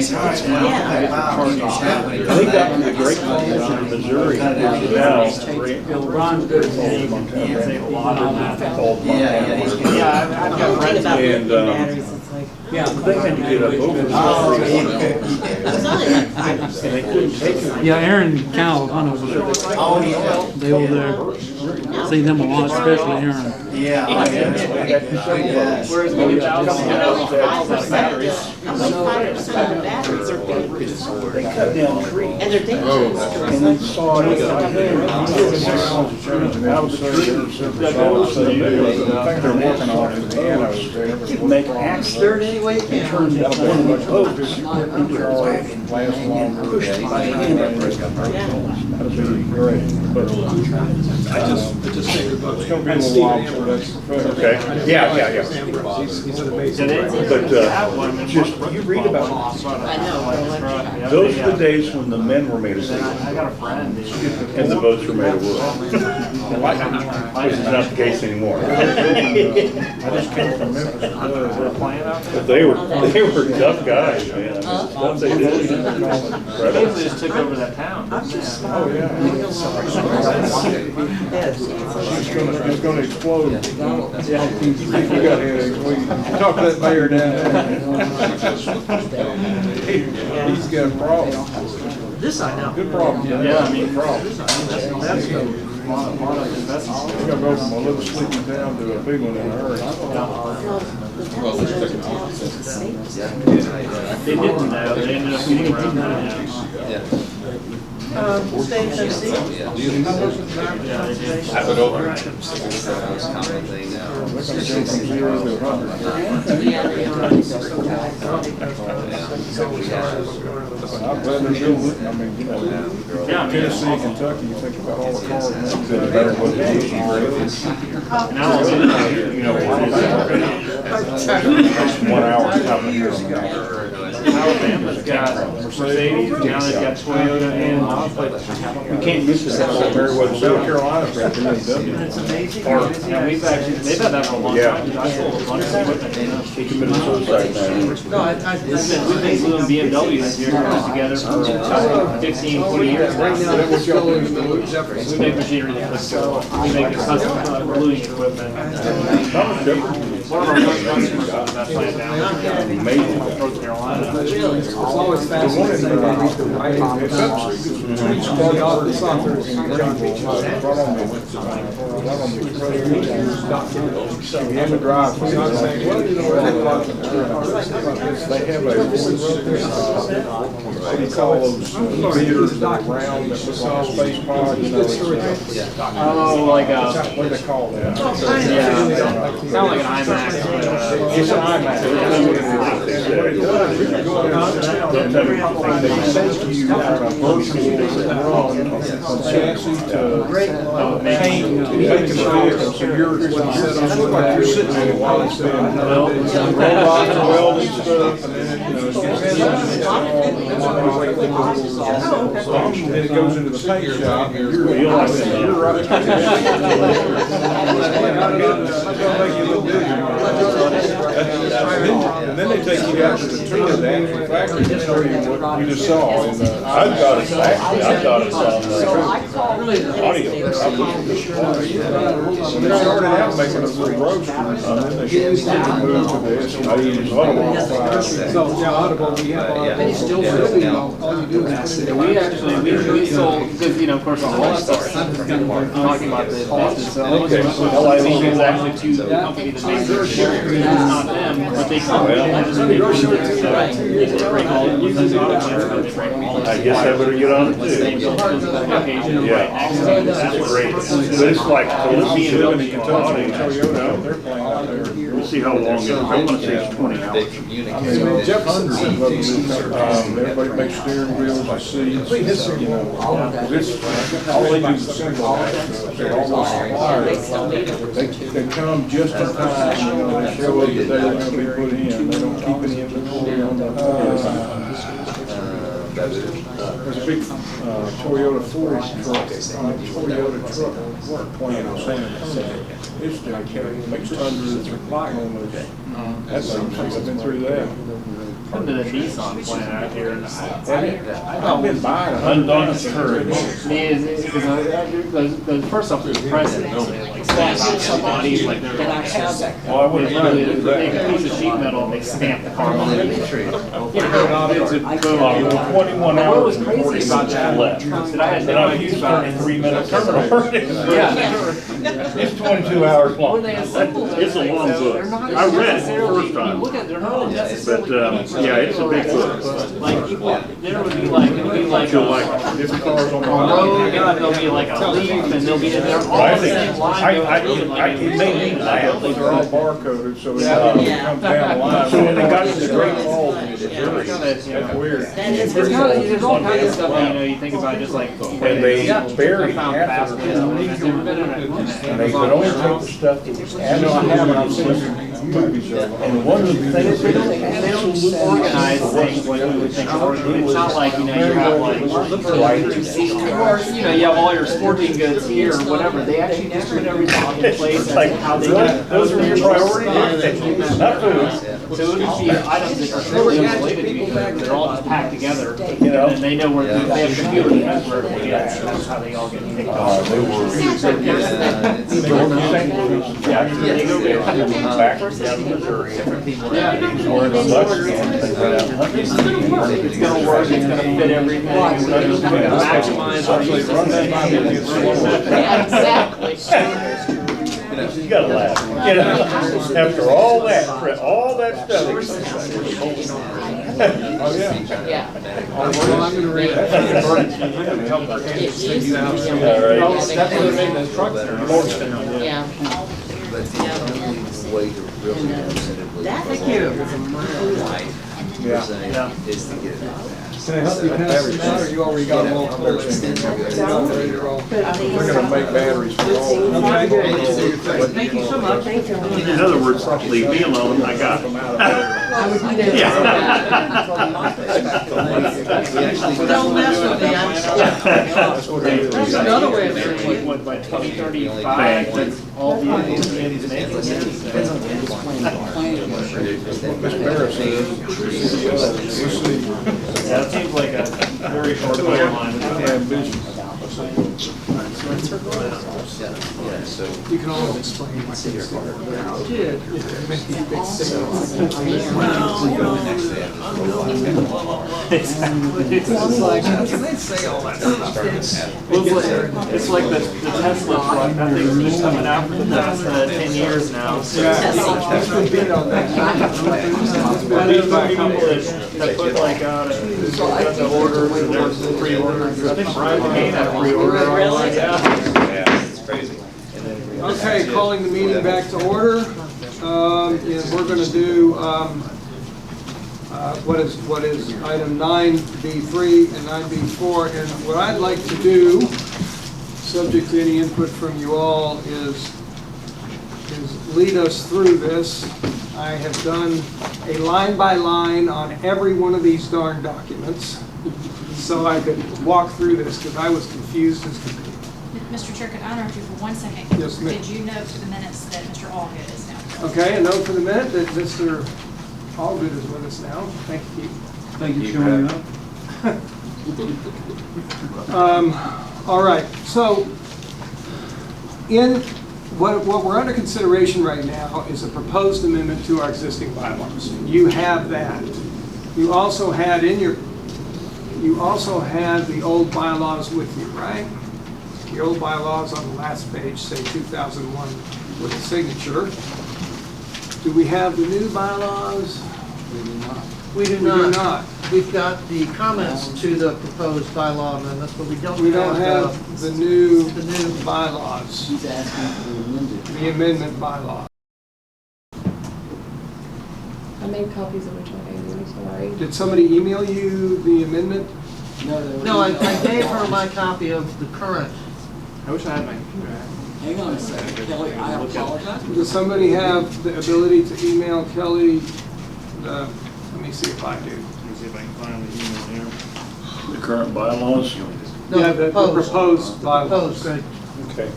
got to the Great Falls in Missouri, which is now
Ron Good.
Save a lot on that.
called Montana.
Yeah, I've got friends that
And
Yeah.
they had to get up over the and they couldn't take it.
Yeah, Aaron and Cal, I know, they were there. See them a lot, especially Aaron.
Whereas maybe batteries.
How many 5% of the batteries are being
They cut down trees.
and they're dangerous.
And they saw it.
I was there several times. I think they're working on it in the end. I was there.
Make axe
Stir it any way you can.
turns out one of the boats.
Last longer. That'd be great. But
I just figured about
it's gonna be a little while before that's perfect.
Okay, yeah.
He's an amazing.
But, just, you read about
I know.
those are the days when the men were made of steel
I got a friend.
and the boats were made of wood. Which is not the case anymore.
I just came from Memphis.
But they were tough guys, man. Stuff they did.
They
Incredible.
just took over that town.
Oh, yeah. It's gonna explode. Yeah. You got headaches. We talk to that mayor down there. He's got a problem.
This I know.
Good problem.
Yeah, I mean,
That's good.
a lot of investments.
We gotta go from a little sleepy town to a big one in a hurry.
They didn't know, they ended up getting around that.
State trustee.
I put over.
We're gonna go from 0 to 100. I'm glad they're doing it. I mean, you know,
Yeah, I mean,
Tennessee, Kentucky, you think about all the cars now.
Better what it is.
now, you know,
1 hour coming here.
Alabama's got Mercedes, now they've got Toyota and.
We can't miss this out of Meriwether.
South Carolina's got BMW.
It's amazing.
Yeah, we've actually, they've had that for a long
Yeah.
time, because I sold a bunch of equipment.
He committed suicide now.
No,
We've been gluing BMWs here together for 15, 20 years.
Right now, we're still in the middle of Jefferson.
We make machinery that puts, we make custom gluing equipment. One of our first customers was that plant down in North Carolina.
It's always fascinating to read the writing. Each part of the software is
You have a drive. They have a, what do you call those theaters that are round, that look like space pod, you know?
Oh, like
What do they call that?
yeah, kind of like an IMAX.
It's an IMAX. What it does is you go in and they send you a virtual run from chassis to paint, making vehicles, so you're, look like you're sitting in it while it's being robots and welding stuff, and then, you know, then it goes into the paint shop, and you're right. And then they take you out to the tour of the actual factory to show you what you just saw.
I thought it's actually, I thought it's on the audio.
They started out making us little roasters, and then they moved to this.
So, yeah, Audible, we have Audible. Still really, all you do is.
We actually, we sold, because, you know, of course, all that stuff, talking about the business, so LIV is actually to the company that makes their share, it's not them, but they come in and just bring all
I guess I better get on it too. Yeah, that's great. But it's like, so let's see,
Toyota out there playing out there.
we'll see how long it is. I want to say it's 20 hours.
Hundreds of them, everybody makes steering wheels and seats, you know. All they do is assemble that, they're all suppliers. They come just in time, you know, they show up the day they're gonna be put in, they don't keep any inventory on the. There's a big Toyota Ford truck, Toyota truck plant in San Antonio. It's like, makes hundreds of almost. That's something, I've been through that.
Come to the Nissan plant out here, and
I've been buying a
Undaunted courage.
because first off, there's precedent, like stamp out somebody's like they're
Well, I wouldn't mind to do
they take a
that.
piece of sheet metal and they stamp the car on it.
It's a 21 hours and 40 minutes left.
That I had
And
no
I've
idea
used
about.
33 minutes terminal.
Yeah.
It's 22 hours long.
When they assemble them,
It's a long
so
book.
they're not
I read it the
necessarily-
first time.
You look at it, they're not necessarily.
But, yeah, it's a big book.
Like people, there would be like, it would be like
Feel
a
like
Different cars on the
road, there'll be like a leaf, and they'll be, they're all
I
the
think,
same line.
it may be laugh.
They're all barcoded, so it comes down the line.
So when they got to the Great Falls,
That's weird.
It's kind of, there's all kinds of stuff, you know, you think about just like.
and they bury
found
half
fast
of
food,
it.
I've never been in
And they could only take the stuff that was absolutely. And one of the things
They don't organize things like we would think. It's not like, you know, you have like, or, you know, you have all your sporting goods here or whatever. They actually just put everything in place
It's like,
and how they get.
those are your priorities, not food.
So it would be items that are totally unrelated to each other, they're all just packed together.
You know?
And they know where, they have computers, that's where it gets, and that's how they all get picked off.
They were St. Louis, Jackson, they go back down to Missouri. Or in the Buckskin, they went out hunting.
It's gonna work, it's gonna fit everything, it's gonna maximize our use of space. Yeah, exactly.
You gotta laugh, you know, after all that stuff.
Oh, yeah.
Yeah.
Well, I'm gonna read
All right.
That's what they make those trucks there.
Yeah.
Thank you.
Yeah.
Can I help you pass this out, or you already got them all closed?
We're gonna make batteries for all.
Okay.
Thank you so much.
In other words, leave me alone, I got them.
Don't mess with me. That's another way of saying it.
What, by 2035, that's all vehicles in
Miss Barris says, let's see.
Yeah, it seems like a very short timeline.
Ambition.
You can always explain why things started out.
Did.
It's like, how can they say all that stuff?
It's like the Tesla truck, that thing's been coming out for the past 10 years now.
That's been beat on that.
There's some people that put like out the orders and there's pre-orders. I think Brian McCain had a pre-order.
Really?
Yeah, it's crazy.
Okay, calling the meeting back to order. And we're going to do what is item 9B3 and 9B4. And what I'd like to do, subject to any input from you all, is lead us through this. I have done a line by line on every one of these darn documents, so I could walk through this because I was confused as could be.
Mr. Chair, could I interrupt you for 1 second?
Yes, ma'am.
Did you note for the minutes that Mr. Allgood is now?
Okay, a note for the minute that Mr. Allgood is with us now. Thank you.
Thank you for showing up.
All right, so in what we're under consideration right now is a proposed amendment to our existing bylaws. You have that. You also had the old bylaws with you, right? The old bylaws on the last page say 2001 with a signature. Do we have the new bylaws?
We do not.
We do
We do
not.
not.
We've got the comments to the proposed bylaw amendments, but we don't
We don't
have
have the new
the new
bylaws,
He's asking for the amended.
the amendment bylaw.
I made copies of which I gave you, sorry.
Did somebody email you the amendment?
No, they were.
No, I gave her my copy of the current.
I wish I had my computer.
Hang on a second, Kelly, I apologize.
Does somebody have the ability to email Kelly the, let me see if I do.
Let me see if I can find the email here.
The current bylaws?
No,
Yeah, the proposed
The
bylaws.
proposed, right.
Okay.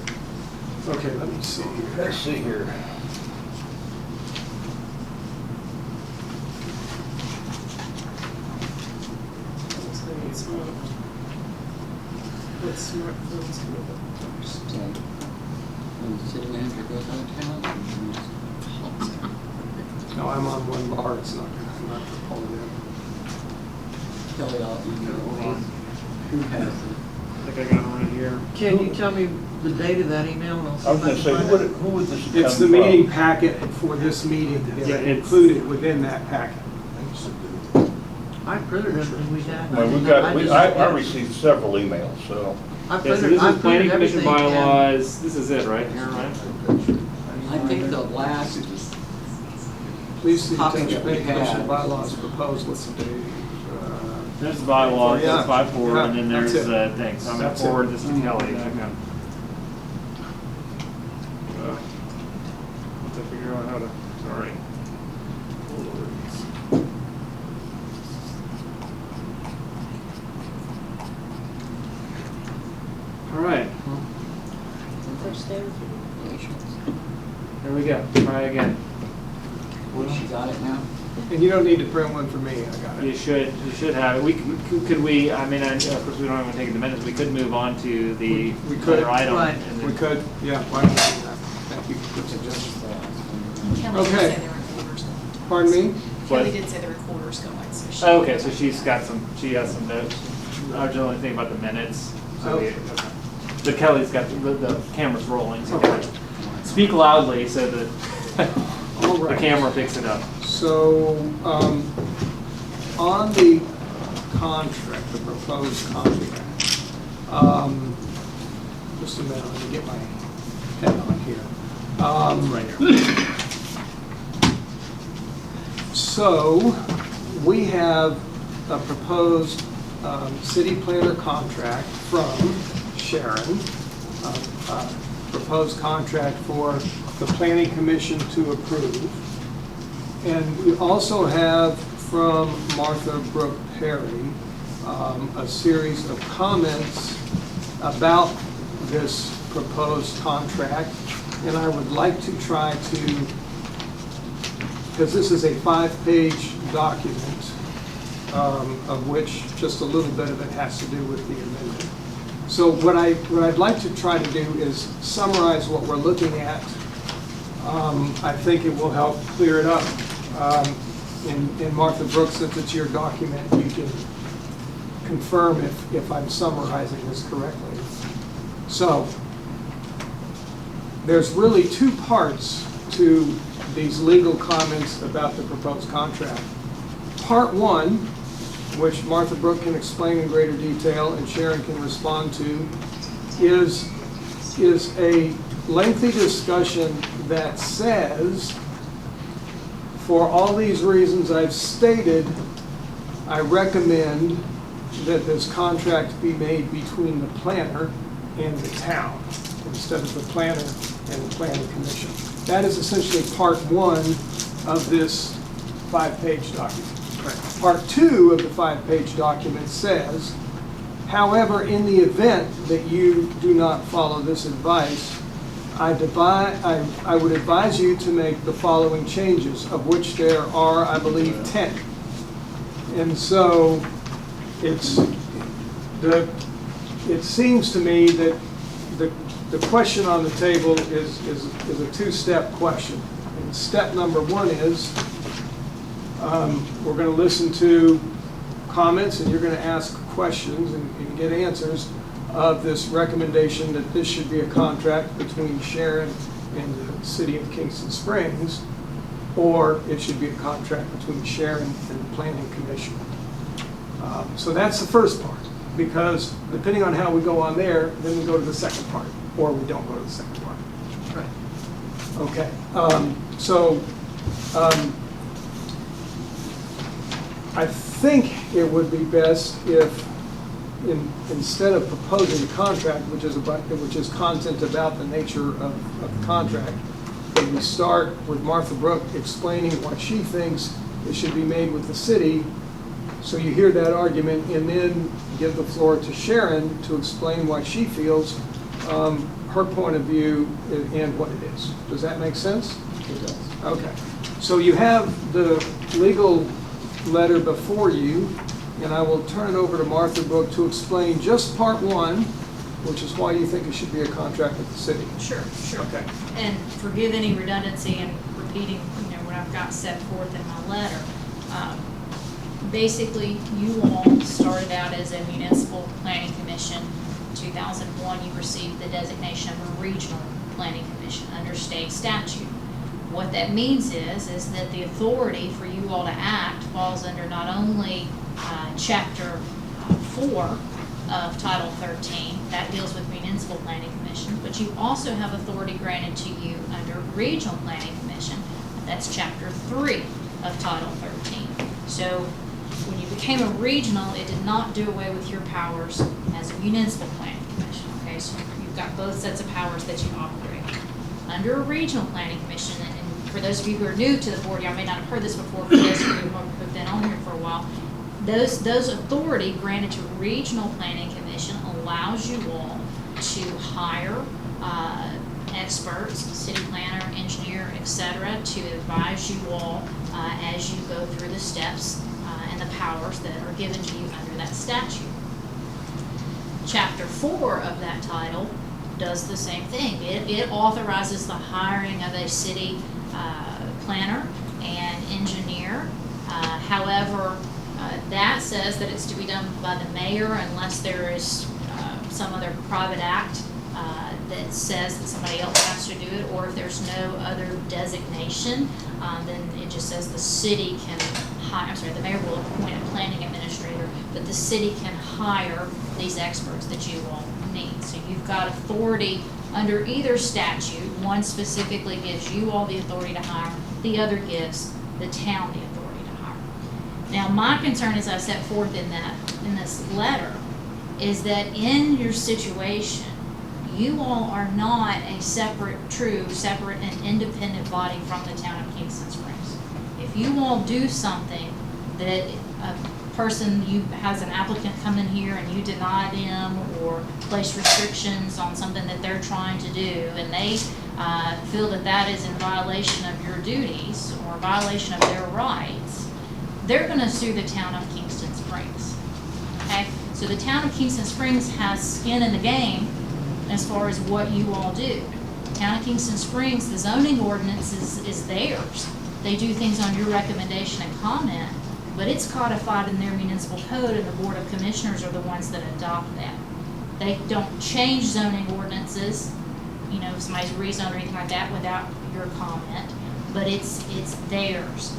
Okay, let me see here.
Let's see here.
What smartphones can we look first?
When the city manager goes out of town.
No, I'm on one bar, it's not, I'm not gonna pull it in.
Kelly, I'll email you. Who has it?
I think I got it right here.
Can you tell me the date of that email and I'll see
I was
if I
gonna
can
say,
find it?
who would this come
It's the
from?
meeting packet for this meeting, is
Yeah, it's-
included within that packet.
I printed everything we had.
Well, we got, I received several emails, so.
I
Yeah, so
printed,
this
I
is planning
printed
commission
everything. and-
bylaws, this is it, right here, right?
I think the last,
Please see
Copy
attached
that we
planning commission
had.
bylaws proposed with the,
There's the bylaws,
Yeah.
that's 5-4, and then
Yeah,
there's
that's it.
the thing, so I'm gonna
That's it.
forward this to Kelly. Okay. Once I figure out how to, sorry. All right,
First day.
here we go, try again.
she got it now?
and you don't need to print one for me, I got
You
it.
should have it. Could we, I mean, of course, we don't want to take the minutes, we could move on to the
We could.
other item.
Right.
and then-
We could, yeah, why don't we do that? Thank you, good suggestion.
Kelly did
Okay.
say the recorders.
Pardon me?
Kelly
What?
did say the recorder's going, so she.
Oh, okay, so she has some notes. I was only thinking about the minutes. So
Oh.
But Kelly's got, the camera's rolling, so Kelly, speak loudly so that
All
the
right.
camera picks it up.
So, on the contract, the proposed contract, just a minute, let me get my pen on here.
Right here.
So, we have a proposed city planner contract from Sharon, proposed contract for the planning commission to approve. And we also have from Martha Brooke Perry, a series of comments about this proposed contract. And I would like to try to, because this is a 5-page document, of which just a little bit of it has to do with the amendment. So what I'd like to try to do is summarize what we're looking at. I think it will help clear it up. In Martha Brooks, since it's your document, you can confirm if I'm summarizing this correctly. So, there's really two parts to these legal comments about the proposed contract. Part one, which Martha Brooke can explain in greater detail and Sharon can respond to, is a lengthy discussion that says, for all these reasons I've stated, I recommend that this contract be made between the planner and the town, instead of the planner and the planning commission. That is essentially part one of this 5-page document. Part two of the 5-page document says, however, in the event that you do not follow this advice, I would advise you to make the following changes, of which there are, I believe, 10. And so it seems to me that the question on the table is a two-step question. And step number one is, we're going to listen to comments and you're going to ask questions and get answers of this recommendation that this should be a contract between Sharon and the city of Kingston Springs. or it should be a contract between Sharon and the Planning Commission. So that's the first part, because depending on how we go on there, then we go to the second part, or we don't go to the second part.
Right.
Okay, I think it would be best if, instead of proposing the contract, which is content about the nature of the contract, that we start with Martha Brooke explaining what she thinks it should be made with the city. So you hear that argument, and then give the floor to Sharon to explain why she feels, her point of view and what it is. Does that make sense?
It does.
Okay. So you have the legal letter before you, and I will turn it over to Martha Brooke to explain just part one, which is why you think it should be a contract with the city.
Sure, sure.
Okay.
And forgive any redundancy in repeating, what I've got set forth in my letter. Basically, you all started out as a municipal planning commission. In 2001, you received the designation of a regional planning commission under state statute. What that means is that the authority for you all to act falls under not only Chapter 4 of Title 13, that deals with municipal planning commission, but you also have authority granted to you under regional planning commission. That's Chapter 3 of Title 13. So when you became a regional, it did not do away with your powers as a municipal planning commission. Okay, so you've got both sets of powers that you operate. Under a regional planning commission, and for those of you who are new to the board, y'all may not have heard this before, for those of you who have been on here for a while, those authority granted to regional planning commission allows you all to hire experts, city planner, engineer, etc., to advise you all as you go through the steps and the powers that are given to you under that statute. Chapter 4 of that title does the same thing. It authorizes the hiring of a city planner and engineer. However, that says that it's to be done by the mayor unless there is some other private act that says that somebody else has to do it, or if there's no other designation, then it just says the city can hire, the mayor will appoint a planning administrator, but the city can hire these experts that you all need. So you've got authority under either statute. One specifically gives you all the authority to hire, the other gives the town the authority to hire. Now, my concern, as I set forth in this letter, is that in your situation, you all are not a separate and independent body from the town of Kingston Springs. If you all do something that a person, has an applicant come in here and you deny them or place restrictions on something that they're trying to do, and they feel that that is in violation of your duties or violation of their rights, they're going to sue the town of Kingston Springs. Okay? So the town of Kingston Springs has skin in the game as far as what you all do. The town of Kingston Springs, the zoning ordinance is theirs. They do things on your recommendation and comment, but it's codified in their municipal code, and the Board of Commissioners are the ones that adopt that. They don't change zoning ordinances, if somebody's rezoned or anything like that, without your comment, but it's theirs.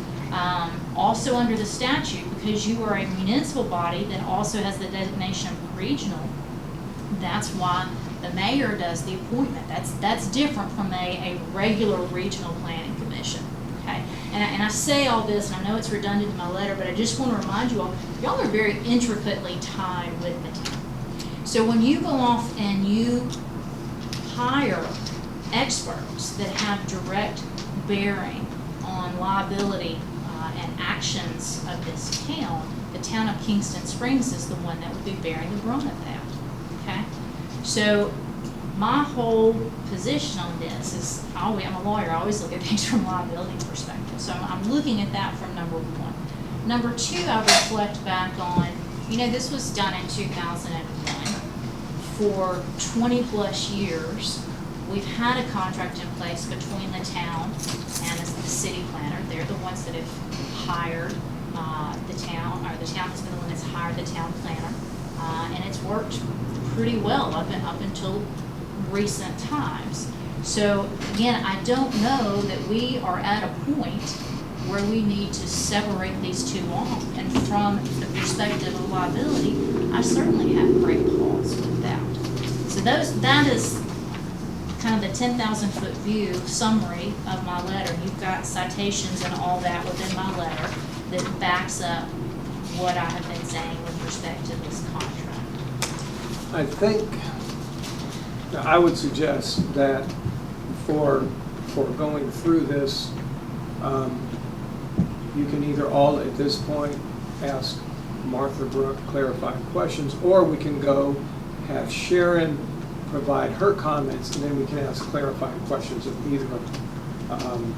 Also under the statute, because you are a municipal body that also has the designation of regional, that's why the mayor does the appointment. That's different from a regular regional planning commission. Okay, and I say all this, and I know it's redundant in my letter, but I just want to remind you all, y'all are very intricately tied with the town. So when you go off and you hire experts that have direct bearing on liability and actions of this town, the town of Kingston Springs is the one that would be bearing the brunt of that. Okay, so my whole position on this is, I'm a lawyer, I always look at things from a liability perspective. So I'm looking at that from number one. Number two, I reflect back on, this was done in 2001. For 20 plus years, we've had a contract in place between the town and the city planner. They're the ones that have hired the town, or the town has been the one that's hired the town planner. And it's worked pretty well up until recent times. So again, I don't know that we are at a point where we need to separate these two off. And from the perspective of liability, I certainly have great pause with that. So that is kind of the 10,000-foot view summary of my letter. You've got citations and all that within my letter that backs up what I have been saying with respect to this contract.
I think, I would suggest that for going through this, you can either all at this point ask Martha Brooke clarifying questions, or we can go have Sharon provide her comments, and then we can ask clarifying questions of either of them.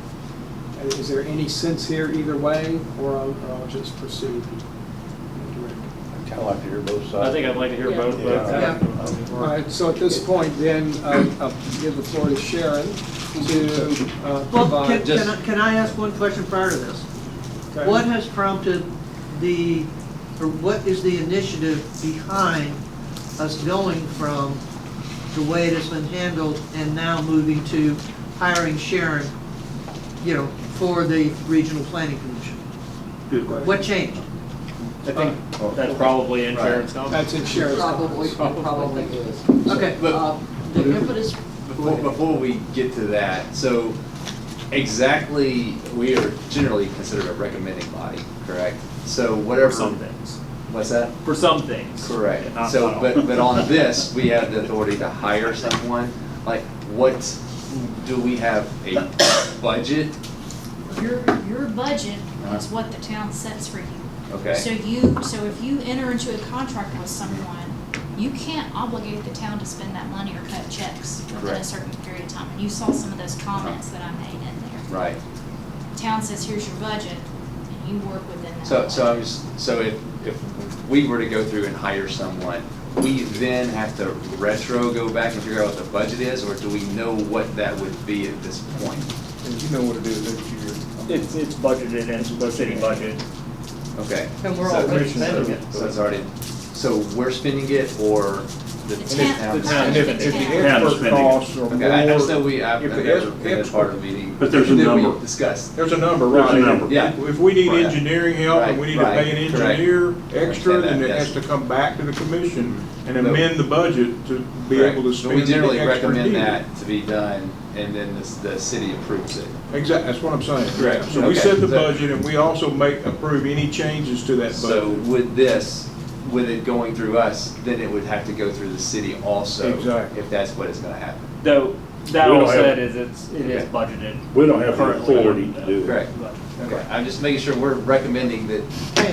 Is there any sense here either way, or I'll just proceed?
I'd kind of like to hear both sides.
I think I'd like to hear both.
All right, so at this point, then, I'll give the floor to Sharon to
Well,
provide.
can I ask one question prior to this?
Okay.
What has prompted or what is the initiative behind us going from the way it has been handled and now moving to hiring Sharon, for the Regional Planning Commission?
Good question.
What changed?
I think that's probably in Sharon's comment.
That's in Sharon's
Probably
comments.
is.
Okay.
The impetus.
Before we get to that, so exactly, we are generally considered a recommending body, correct? So whatever.
For some things.
What's that?
For some things.
Correct.
Not
So,
all.
but on this, we have the authority to hire someone. Like, do we have a budget?
Your budget is what the town sets for you.
Okay.
So if you enter into a contract with someone, you can't obligate the town to spend that money or cut checks within a
Correct.
certain period of time. And you saw some of those comments that I made in there.
Right.
Town says, here's your budget, and you work within that.
So if we were to go through and hire someone, we then have to retro go back and figure out what the budget is, or do we know what that would be at this point?
And you know what it is next year.
It's budgeted into the city budget.
Okay.
And we're
So-
already spending it.
So it's already, so we're spending it, or the
The town-
town?
And if the
Town.
Town is
expert
spending it.
costs are more.
Okay, I understand I've
if the
never been a
expert-
part of a meeting.
But there's a
that we
number.
discussed.
There's a number,
There's
right?
a number.
Yeah.
If we need
Right.
engineering help and we need to
Right,
pay an
correct.
engineer extra,
Understand
then
that,
it
yes.
has to come back to the commission and
No.
amend the budget to be
Correct.
able to
But
spend
we
the
generally
extra
recommend
needed.
that to be done, and then the city approves it.
Exactly, that's what I'm saying.
Correct.
So we
Okay.
set the
So-
budget and we also approve any changes to that
So
budget.
with it going through us, then it would have to go through the city also.
Exactly.
If that's what is gonna happen.
Though, that
We don't
all
have-
said is it is
Okay.
budgeted.
We don't have the
currently.
authority to do it.
Correct. Okay, I'm just making sure we're recommending that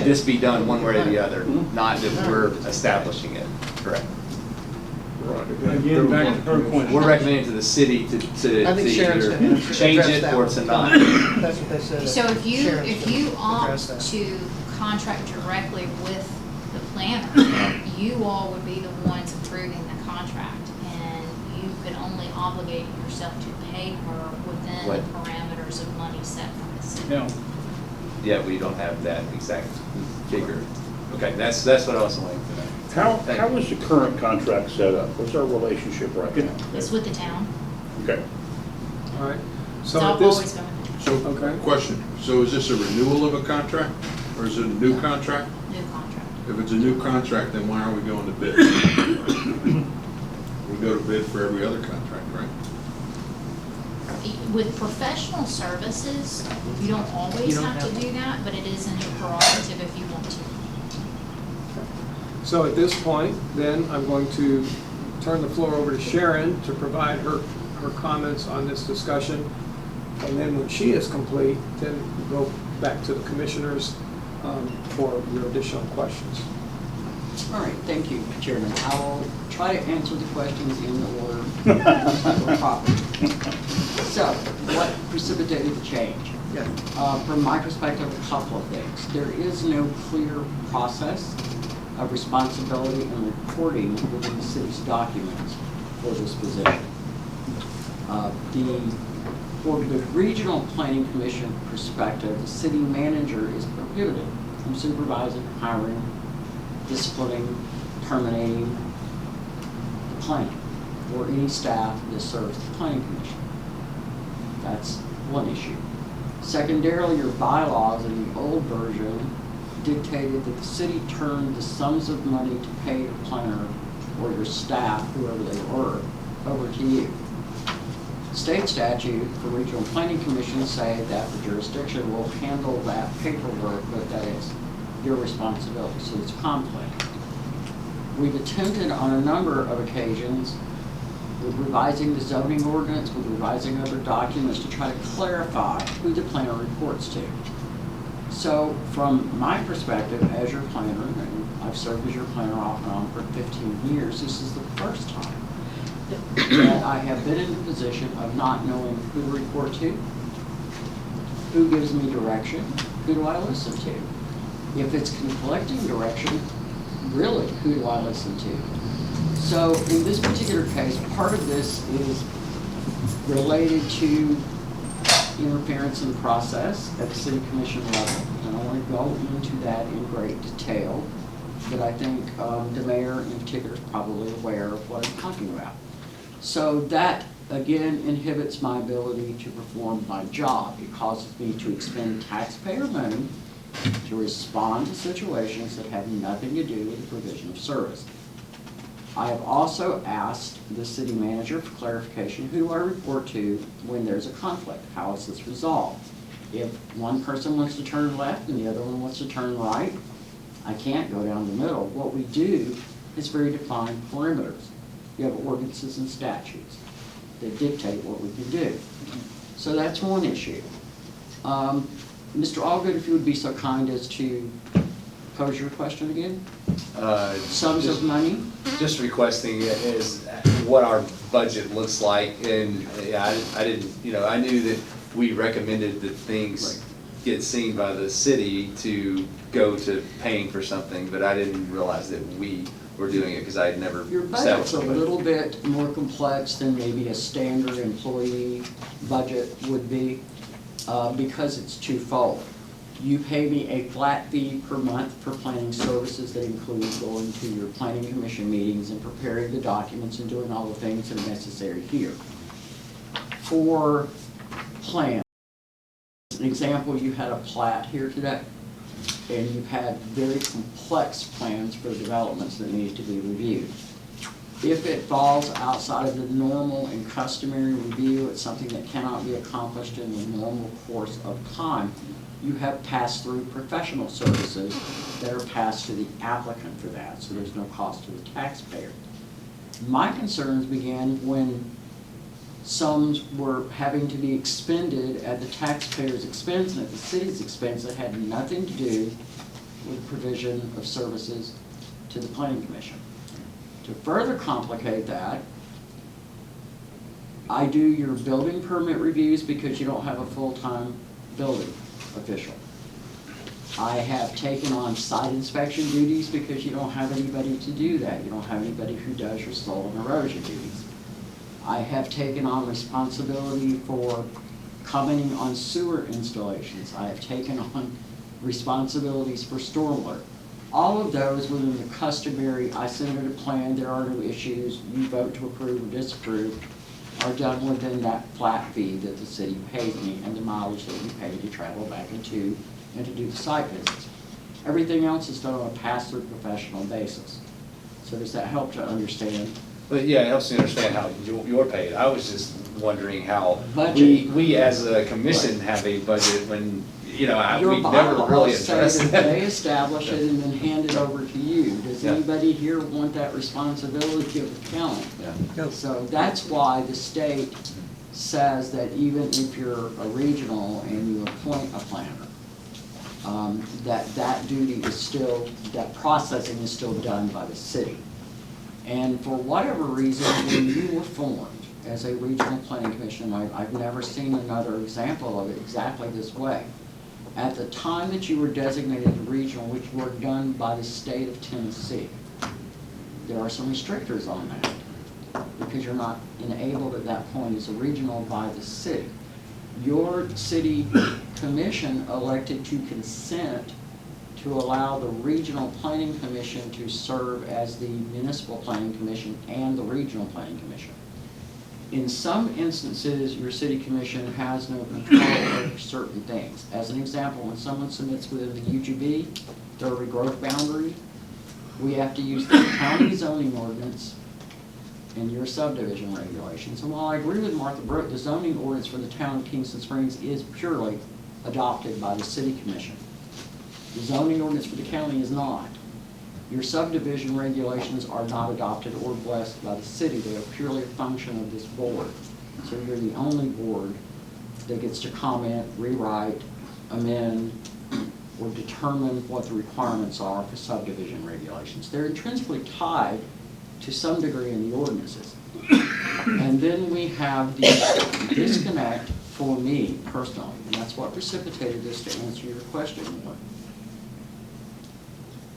this be done one way or the other, not that we're establishing it. Correct.
Right.
Again, back to her question.
We're recommending to the city to
I think Sharon's
either
gonna
change
address
it
that
or
one.
to not.
That's what they said.
So if you
Sharon's gonna
opt
address that.
to contract directly with the planner, you all would be the ones approving the contract, and you could only obligate yourself to pay her within
What?
the parameters of money set from the city.
Yeah.
Yeah, we don't have that exact figure. Okay, that's what I was waiting for.
How is the current contract set up? What's our relationship right now?
It's with the town.
Okay.
All right,
It's
so at
always
this,
going to
So,
Okay.
question, so is this a renewal of a contract, or is it a new contract?
be new contract.
If it's a new contract, then why are we going to bid? We go to bid for every other contract, right?
With professional services, you don't
You
always
don't
have
have
to do that, but it is in your prerogative if you want to.
so at this point, then I'm going to turn the floor over to Sharon to provide her comments on this discussion. And then when she is complete, then we'll go back to the commissioners for your additional questions.
All right, thank you, Chairman. I will try to answer the questions in the order that were proper. So, what precipitated the change?
Yeah.
From my perspective, a couple of things. There is no clear process of responsibility and reporting within the city's documents for this position. For the Regional Planning Commission perspective, the city manager is prohibited from supervising, hiring, disciplining, terminating the planning or any staff that serves the planning commission. That's one issue. Secondarily, your bylaws in the old version dictated that the city turned the sums of money to pay your planner or your staff, whoever they were, over to you. State statute for regional planning commissions say that the jurisdiction will handle that paperwork, but that it's your responsibility, so it's a conflict. We've attempted on a number of occasions with revising the zoning ordinance, with revising other documents to try to clarify who the planner reports to. So from my perspective as your planner, and I've served as your planner off and on for 15 years, this is the first time that I have been in the position of not knowing who to report to, who gives me direction, who do I listen to. If it's conflicting direction, really, who do I listen to? So in this particular case, part of this is related to interference in the process at the city commission level. And I want to go into that in great detail, but I think the mayor in particular is probably aware of what I'm talking about. So that, again, inhibits my ability to perform my job. It causes me to expend taxpayer money to respond to situations that have nothing to do with the provision of service. I have also asked the city manager for clarification, who do I report to when there's a conflict? How is this resolved? If one person wants to turn left and the other one wants to turn right, I can't go down the middle. What we do is very defined perimeters. You have ordinances and statutes that dictate what we can do. So that's one issue. Mr. Allgood, if you would be so kind as to pose your question again? Sums of money?
Just requesting is what our budget looks like, and yeah, I didn't, I knew that we recommended that things get seen by the city to go to paying for something, but I didn't realize that we were doing it because I had never
Your
established
budget's a little bit more complex than maybe a standard employee budget would be, because it's twofold. You pay me a flat fee per month for planning services that includes going to your planning commission meetings and preparing the documents and doing all the things that are necessary here. For plans, an example, you had a plat here today, and you've had very complex plans for developments that need to be reviewed. If it falls outside of the normal and customary review, it's something that cannot be accomplished in the normal course of time, you have pass-through professional services that are passed to the applicant for that, so there's no cost to the taxpayer. My concerns began when sums were having to be expended at the taxpayer's expense and at the city's expense that had nothing to do with provision of services to the planning commission. To further complicate that, I do your building permit reviews because you don't have a full-time building official. I have taken on site inspection duties because you don't have anybody to do that. You don't have anybody who does your soil and erosion duties. I have taken on responsibility for commenting on sewer installations. I have taken on responsibilities for stormwater. All of those within the customary, I submitted a plan, there are no issues, you vote to approve or disapprove, are done within that flat fee that the city pays me and the mileage that you pay to travel back and to do the site visits. Everything else is done on a pass-through professional basis. So does that help to understand?
But yeah, it helps me understand how you're paid. I was just wondering how
Budget.
we as a commission have a budget when,
Your
we've never really
bylaws say
addressed
that
that.
they establish it and then hand it over to you. Does
Yeah.
anybody here want that responsibility of accounting?
Yeah.
So that's why the state says that even if you're a regional and you appoint a planner, that duty is still, that processing is still done by the city. And for whatever reason, when you were formed as a regional planning commission, I've never seen another example of it exactly this way. At the time that you were designated regional, which were done by the state of Tennessee, there are some restrictors on that because you're not enabled at that point as a regional by the city. Your city commission elected to consent to allow the regional planning commission to serve as the municipal planning commission and the regional planning commission. In some instances, your city commission has no control over certain things. As an example, when someone submits within the UGB, their regrowth boundary, we have to use the county zoning ordinance and your subdivision regulations. And while I agree with Martha Brooke, the zoning ordinance for the town of Kingston Springs is purely adopted by the city commission. The zoning ordinance for the county is not. Your subdivision regulations are not adopted or blessed by the city. They are purely a function of this board. So you're the only board that gets to comment, rewrite, amend, or determine what the requirements are for subdivision regulations. They're intrinsically tied to some degree in the ordinances. And then we have the disconnect for me personally, and that's what precipitated this, to answer your question.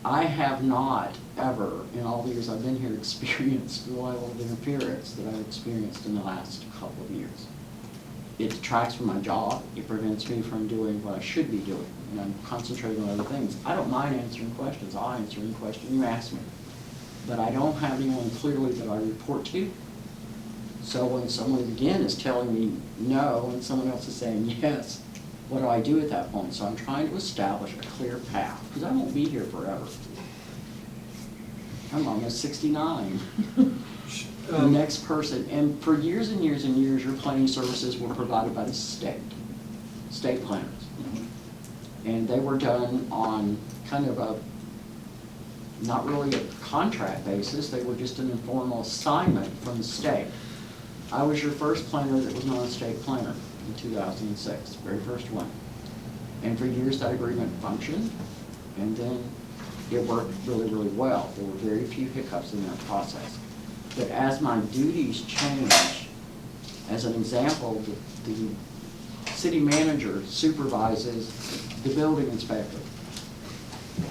I have not ever, in all the years I've been here, experienced the level of interference that I've experienced in the last couple of years. It detracts from my job. It prevents me from doing what I should be doing, and I'm concentrating on other things. I don't mind answering questions. I'll answer any question you ask me. But I don't have anyone clearly that I report to. So when someone, again, is telling me no, and someone else is saying yes, what do I do at that point? So I'm trying to establish a clear path, because I won't be here forever. I'm almost 69. The next person, and for years and years and years, your planning services were provided by the state planners. And they were done on kind of a, not really a contract basis, they were just an informal assignment from the state. I was your first planner that was not a state planner in 2006, very first one. And for years that agreement functioned, and then it worked really, really well. There were very few hiccups in that process. But as my duties change, as an example, the city manager supervises the building inspector.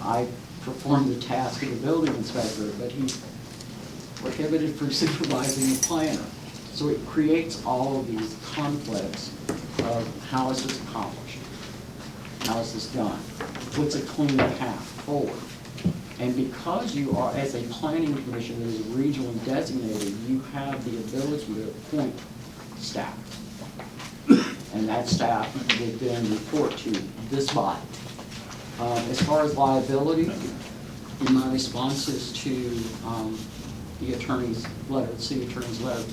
I perform the task of the building inspector, but he's prohibited from supervising the planner. So it creates all of these conflicts of how is this accomplished? How is this done? What's a clean path forward? And because you are, as a planning commission that is regionally designated, you have the ability to appoint staff. And that staff would then report to this body. As far as liability, in my responses to the attorney's letter, the city attorney's letter,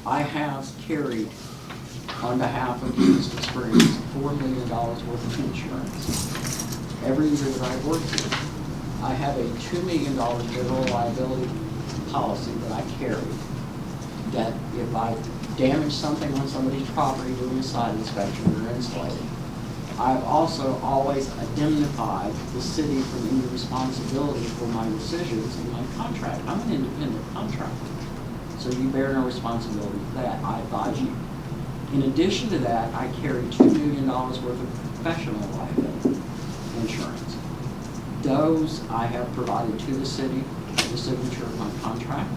I have carried, on behalf of Kingston Springs, $4 million worth of insurance. Every year that I've worked here, I have a $2 million general liability policy that I carry, that if I damage something on somebody's property doing a site inspection or insulating, I've also always indemnified the city from any responsibility for my decisions in my contract. I'm an independent contractor, so you bear no responsibility for that. I advise you. In addition to that, I carry $2 million worth of professional liability insurance. Those I have provided to the city, the signature of my contract,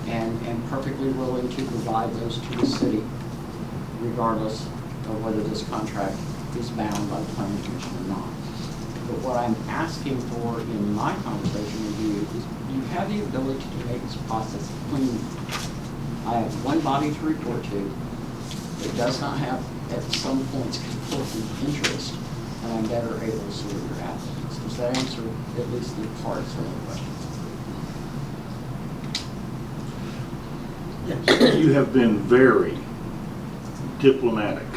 and am perfectly willing to provide those to the city, regardless of whether this contract is bound by the planning commission or not. But what I'm asking for in my conversation with you is you have the ability to make this process clean. I have one body to report to. It does not have, at some points, conflicting interest, and I'm better able to serve your applicants. Does that answer at least the parts of the question?
Yes. You have been very diplomatic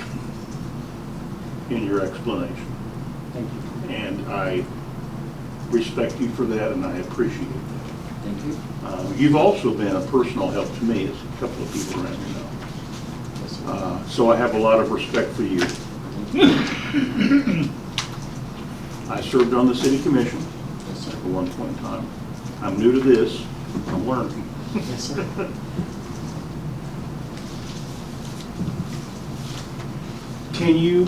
in your explanation.
Thank you.
And I respect you for that, and I appreciate that.
Thank you.
You've also been a personal help to me, as a couple of people around here know. So I have a lot of respect for you. I served on the city commission at one point in time. I'm new to this. I'm learning.
Yes, sir.
Can you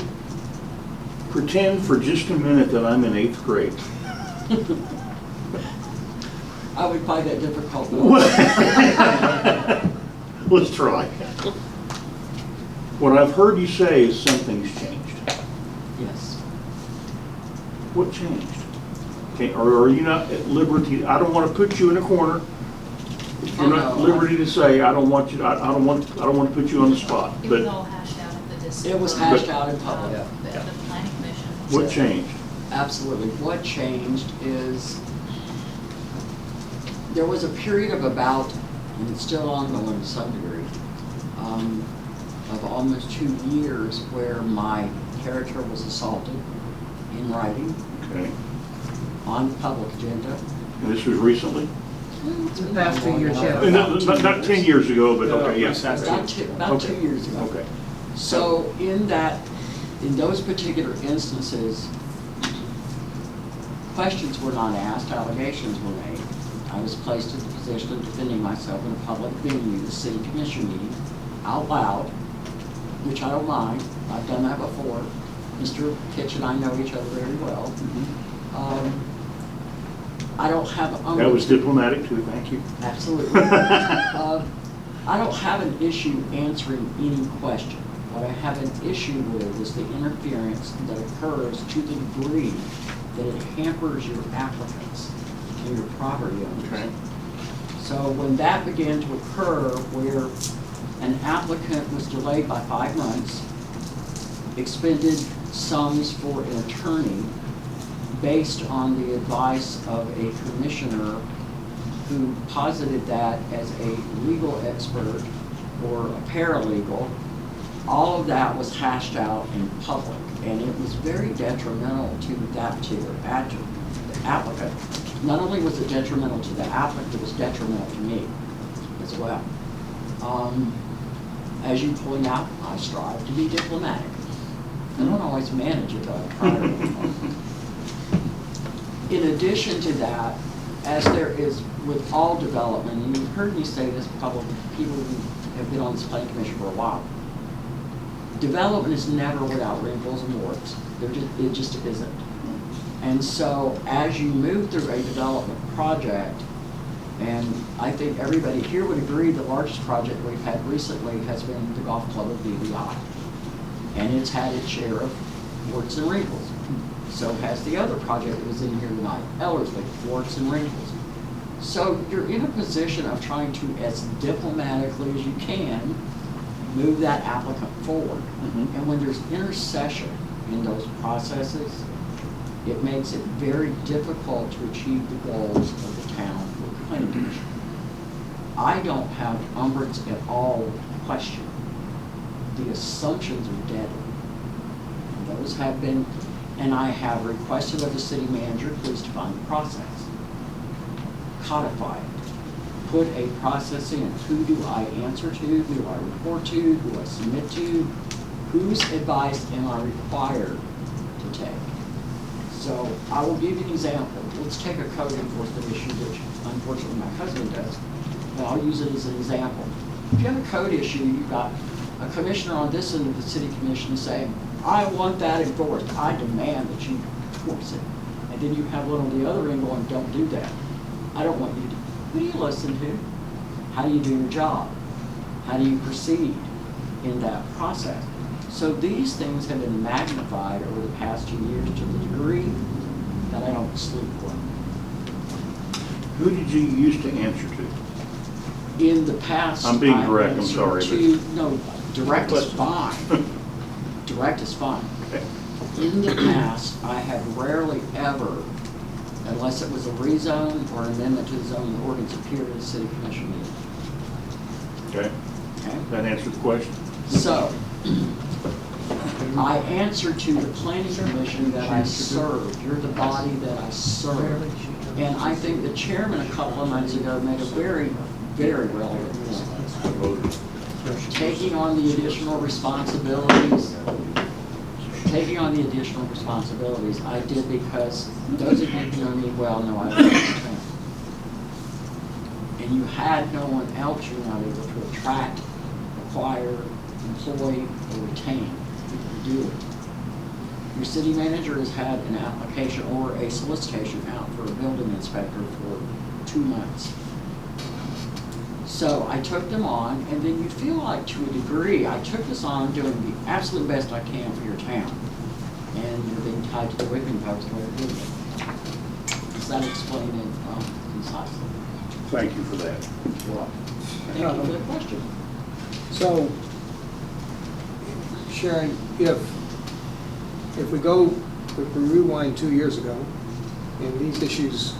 pretend for just a minute that I'm in 8th grade?
I would find that difficult.
Let's try. What I've heard you say is something's changed.
Yes.
What changed? Okay, or are you not at liberty? I don't want to put you in a corner, You're not at liberty to say, I don't want you, I don't want to put you on the spot,
It was
but
all hashed out at the December.
It was hashed out in public.
The planning commission.
what changed?
Absolutely. What changed is there was a period of about, and it's still ongoing to some degree, of almost 2 years where my character was assaulted in writing
Okay,
on the public agenda.
and this was recently?
The past 2 years, yeah.
Not 10 years ago, but okay, yes.
About 2 years ago.
Okay.
So in those particular instances, questions were not asked, allegations were made. I was placed in the position of defending myself in a public venue, the city commission meeting, out loud, which I don't mind. I've done that before. Mr. Kitch and I know each other very well. I don't have.
That was diplomatic too, thank you.
Absolutely. I don't have an issue answering any question. What I have an issue with is the interference that occurs to the degree that it hampers your applicants and your property owners.
Okay.
So when that began to occur, where an applicant was delayed by 5 months, expended sums for an attorney based on the advice of a commissioner who posited that as a legal expert or a paralegal, all of that was hashed out in public, and it was very detrimental to that particular applicant. Not only was it detrimental to the applicant, it was detrimental to me as well. As you point out, I strive to be diplomatic. I don't always manage it, though. I try to. In addition to that, as there is with all development, and you've heard me say this probably, people who have been on this planning commission for a while, development is never without wrinkles and warts. It just isn't. And so as you move through a development project, and I think everybody here would agree the largest project we've had recently has been the golf club of BVI. And it's had its share of warts and wrinkles. So has the other project that was in here tonight, Ellerslie, warts and wrinkles. So you're in a position of trying to, as diplomatically as you can, move that applicant forward. And when there's intercession in those processes, it makes it very difficult to achieve the goals of the town or planning commission. I don't have umbrage at all with the question. The assumptions are deadly. And those have been, and I have requested of the city manager, please define the process. Codify it. Put a process in. Who do I answer to? Who do I report to? Who do I submit to? Whose advice am I required to take? So I will give you an example. Let's take a code enforcement issue, which unfortunately my husband does, but I'll use it as an example. If you have a code issue, you've got a commissioner on this end of the city commission saying, I want that enforced. I demand that you enforce it. And then you have one on the other end going, don't do that. I don't want you to. Who do you listen to? How do you do your job? How do you proceed in that process? So these things have been magnified over the past 2 years to the degree that I don't sleep well.
Who did you used to answer to?
In the past,
I'm being
I
direct, I'm
answered
sorry,
to- No, direct is fine. Direct is fine.
Okay.
In the past, I have rarely ever, unless it was a rezone or amendment to the zoning ordinance, appeared at a city commission meeting.
Okay,
Okay?
that answered the question.
So, I answer to the planning commission that I serve. You're the body that I serve. And I think the chairman a couple of months ago made a very, very relevant point. Taking on the additional responsibilities, I did because those of you who know me well know I love the town. And you had no one else you were not able to attract, acquire, employ, or retain to do it. Your city manager has had an application or a solicitation out for a building inspector for 2 months. So I took them on, and then you feel like, to a degree, I took this on doing the absolute best I can for your town. And you're being tied to the whipping post where you're doing it. Does that explain it concisely?
thank you for that.
Thank you for the question.
So, Sharon, if we rewind 2 years ago, and these issues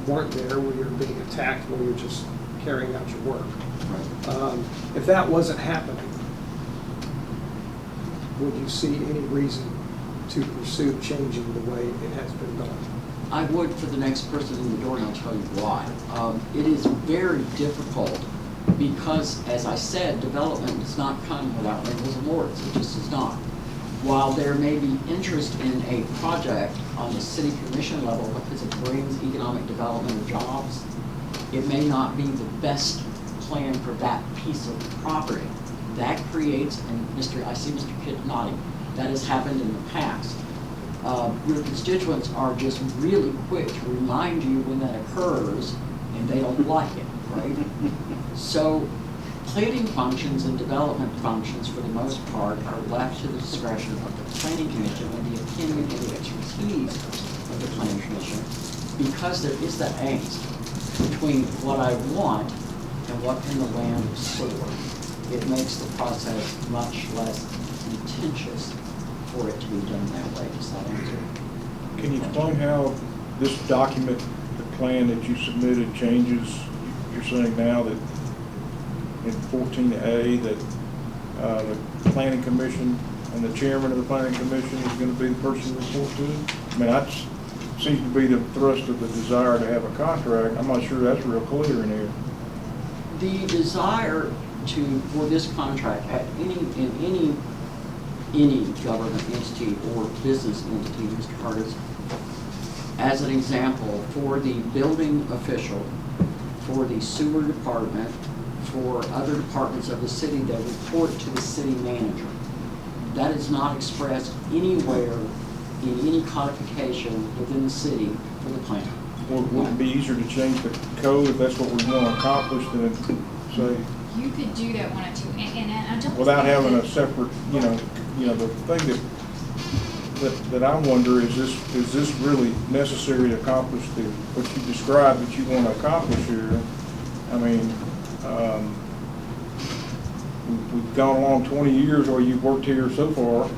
weren't there, where you're being attacked, where you're just carrying out your work, if that wasn't happening, would you see any reason to pursue changing the way it has been done?
I would for the next person in the door, and I'll tell you why. It is very difficult because, as I said, development does not come without wrinkles and warts. It just does not. While there may be interest in a project on the city commission level because it brings economic development or jobs, it may not be the best plan for that piece of property. That creates, and I see Mr. Kidd nodding, that has happened in the past. Your constituents are just really quick to remind you when that occurs, and they don't like it, right? So planning functions and development functions, for the most part, are left to the discretion of the planning commission and the opinion and the expertise of the planning commission, because there is that angst between what I want and what can the land absorb. It makes the process much less contentious for it to be done that way. Does that answer?
Can you explain how this document, the plan that you submitted, changes? You're saying now that in 14A that the planning commission and the chairman of the planning commission is going to be the person to report to? I mean, that seems to be the thrust of the desire to have a contract. I'm not sure that's real clear in here.
The desire for this contract at any government entity or business entity, Mr. Curtis, as an example, for the building official, for the sewer department, for other departments of the city that report to the city manager. That is not expressed anywhere in any codification within the city for the plan.
Would it be easier to change the code if that's what we want to accomplish than say,
You could do that one or two, and I don't.
without
think
having
that-
a separate, the thing that I wonder is this really necessary to accomplish what you described that you want to accomplish here? I mean, we've gone along 20 years, or you've worked here so far,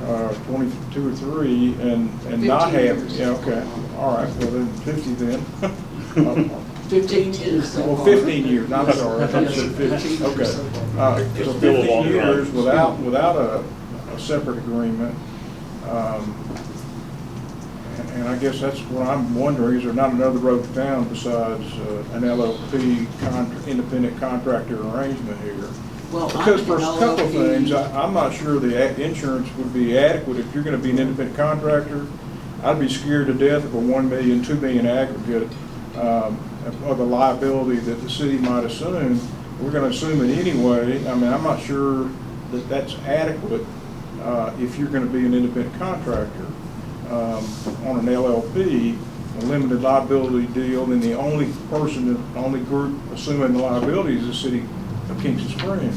22 or 3, and not have,
years.
yeah, okay, all right, well then 50 then.
15 years. so
Well,
far.
15 years, I'm sorry, I thought you said 50, okay. So 15 years without a separate agreement. And I guess that's what I'm wondering, is there not another road to town besides an LLP independent contractor arrangement here?
Well,
Because for a couple of
LLP
things, I'm not sure the insurance would be adequate. If you're gonna be an independent contractor, I'd be scared to death of a $1 million, $2 million aggregate of the liability that the city might assume. We're gonna assume it anyway. I mean, I'm not sure that that's adequate if you're gonna be an independent contractor. On an LLP, a limited liability deal, then the only group assuming the liability is the city of Kingston Springs.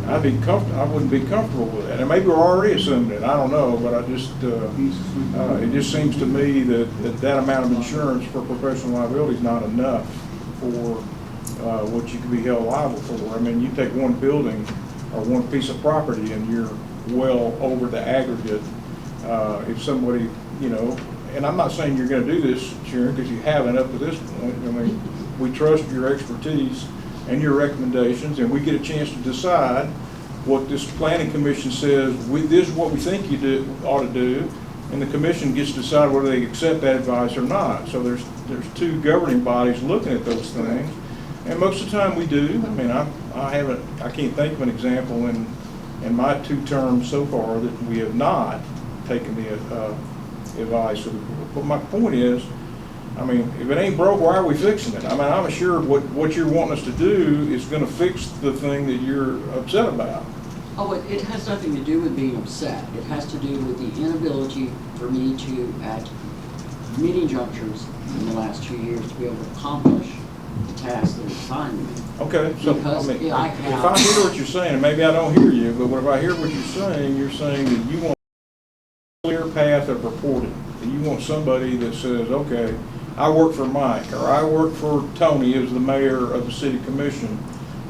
I wouldn't be comfortable with that. And maybe we're already assuming it, I don't know, but it just seems to me that amount of insurance for professional liability is not enough for what you could be held liable for. I mean, you take one building or one piece of property and you're well over the aggregate. If somebody, and I'm not saying you're going to do this, Sharon, because you haven't up to this point. I mean, we trust your expertise and your recommendations, and we get a chance to decide what this planning commission says, this is what we think you ought to do, and the commission gets to decide whether they accept that advice or not. So there's two governing bodies looking at those things, and most of the time we do. I mean, I can't think of an example in my 2 terms so far that we have not taken the advice of the board. But my point is, I mean, if it ain't broke, why are we fixing it? I mean, I'm assured what you're wanting us to do is going to fix the thing that you're upset about.
Oh, it has nothing to do with being upset. It has to do with the inability for me to, at many junctures in the last 2 years, to be able to accomplish the task that is assigned to me.
Okay, so
Because,
I mean,
yeah,
if I hear what you're saying, and maybe I don't hear you, but if I hear what you're saying that you want a clear path of reporting. And you want somebody that says, okay, I work for Mike, or I work for Tony as the mayor of the city commission.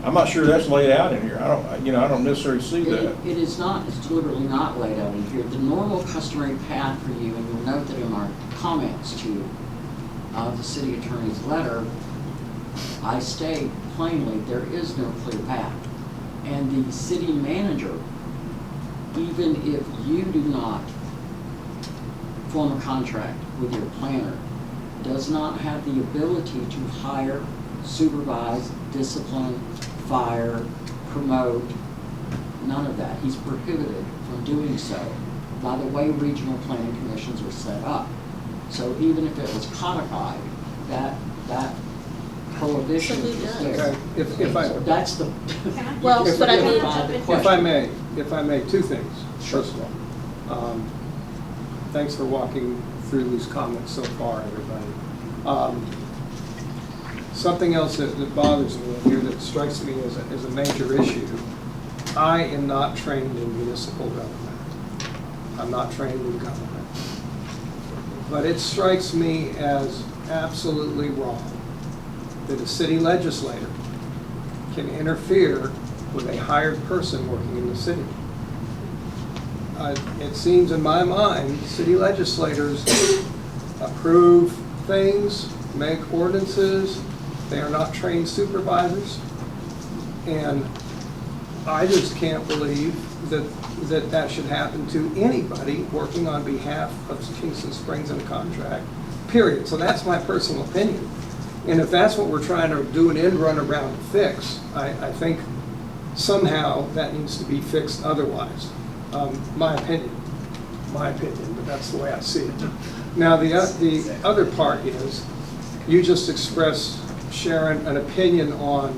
I'm not sure that's laid out in here. I don't necessarily see that.
It is not, it's deliberately not laid out in here. The normal customary path for you, and you'll note that in our comments to the city attorney's letter, I state plainly, there is no clear path. And the city manager, even if you do not form a contract with your planner, does not have the ability to hire, supervise, discipline, fire, promote, none of that. He's prohibited from doing so by the way regional planning commissions are set up. So even if it was codified, that prohibition is there.
Okay, if I,
So that's the.
Well,
you
but I mean-
clarify the
if I may, two things. First of all, thanks for walking through these comments so far, everybody. Something else that bothers me in here that strikes me as a major issue, I am not trained in municipal government. I'm not trained in government. But it strikes me as absolutely wrong that a city legislator can interfere with a hired person working in the city. It seems in my mind, city legislators approve things, make ordinances. They are not trained supervisors. And I just can't believe that should happen to anybody working on behalf of Kingston Springs in a contract, period. So that's my personal opinion. And if that's what we're trying to do an end run around to fix, I think somehow that needs to be fixed otherwise. My opinion, but that's the way I see it. Now, the other part is, you just expressed, Sharon, an opinion on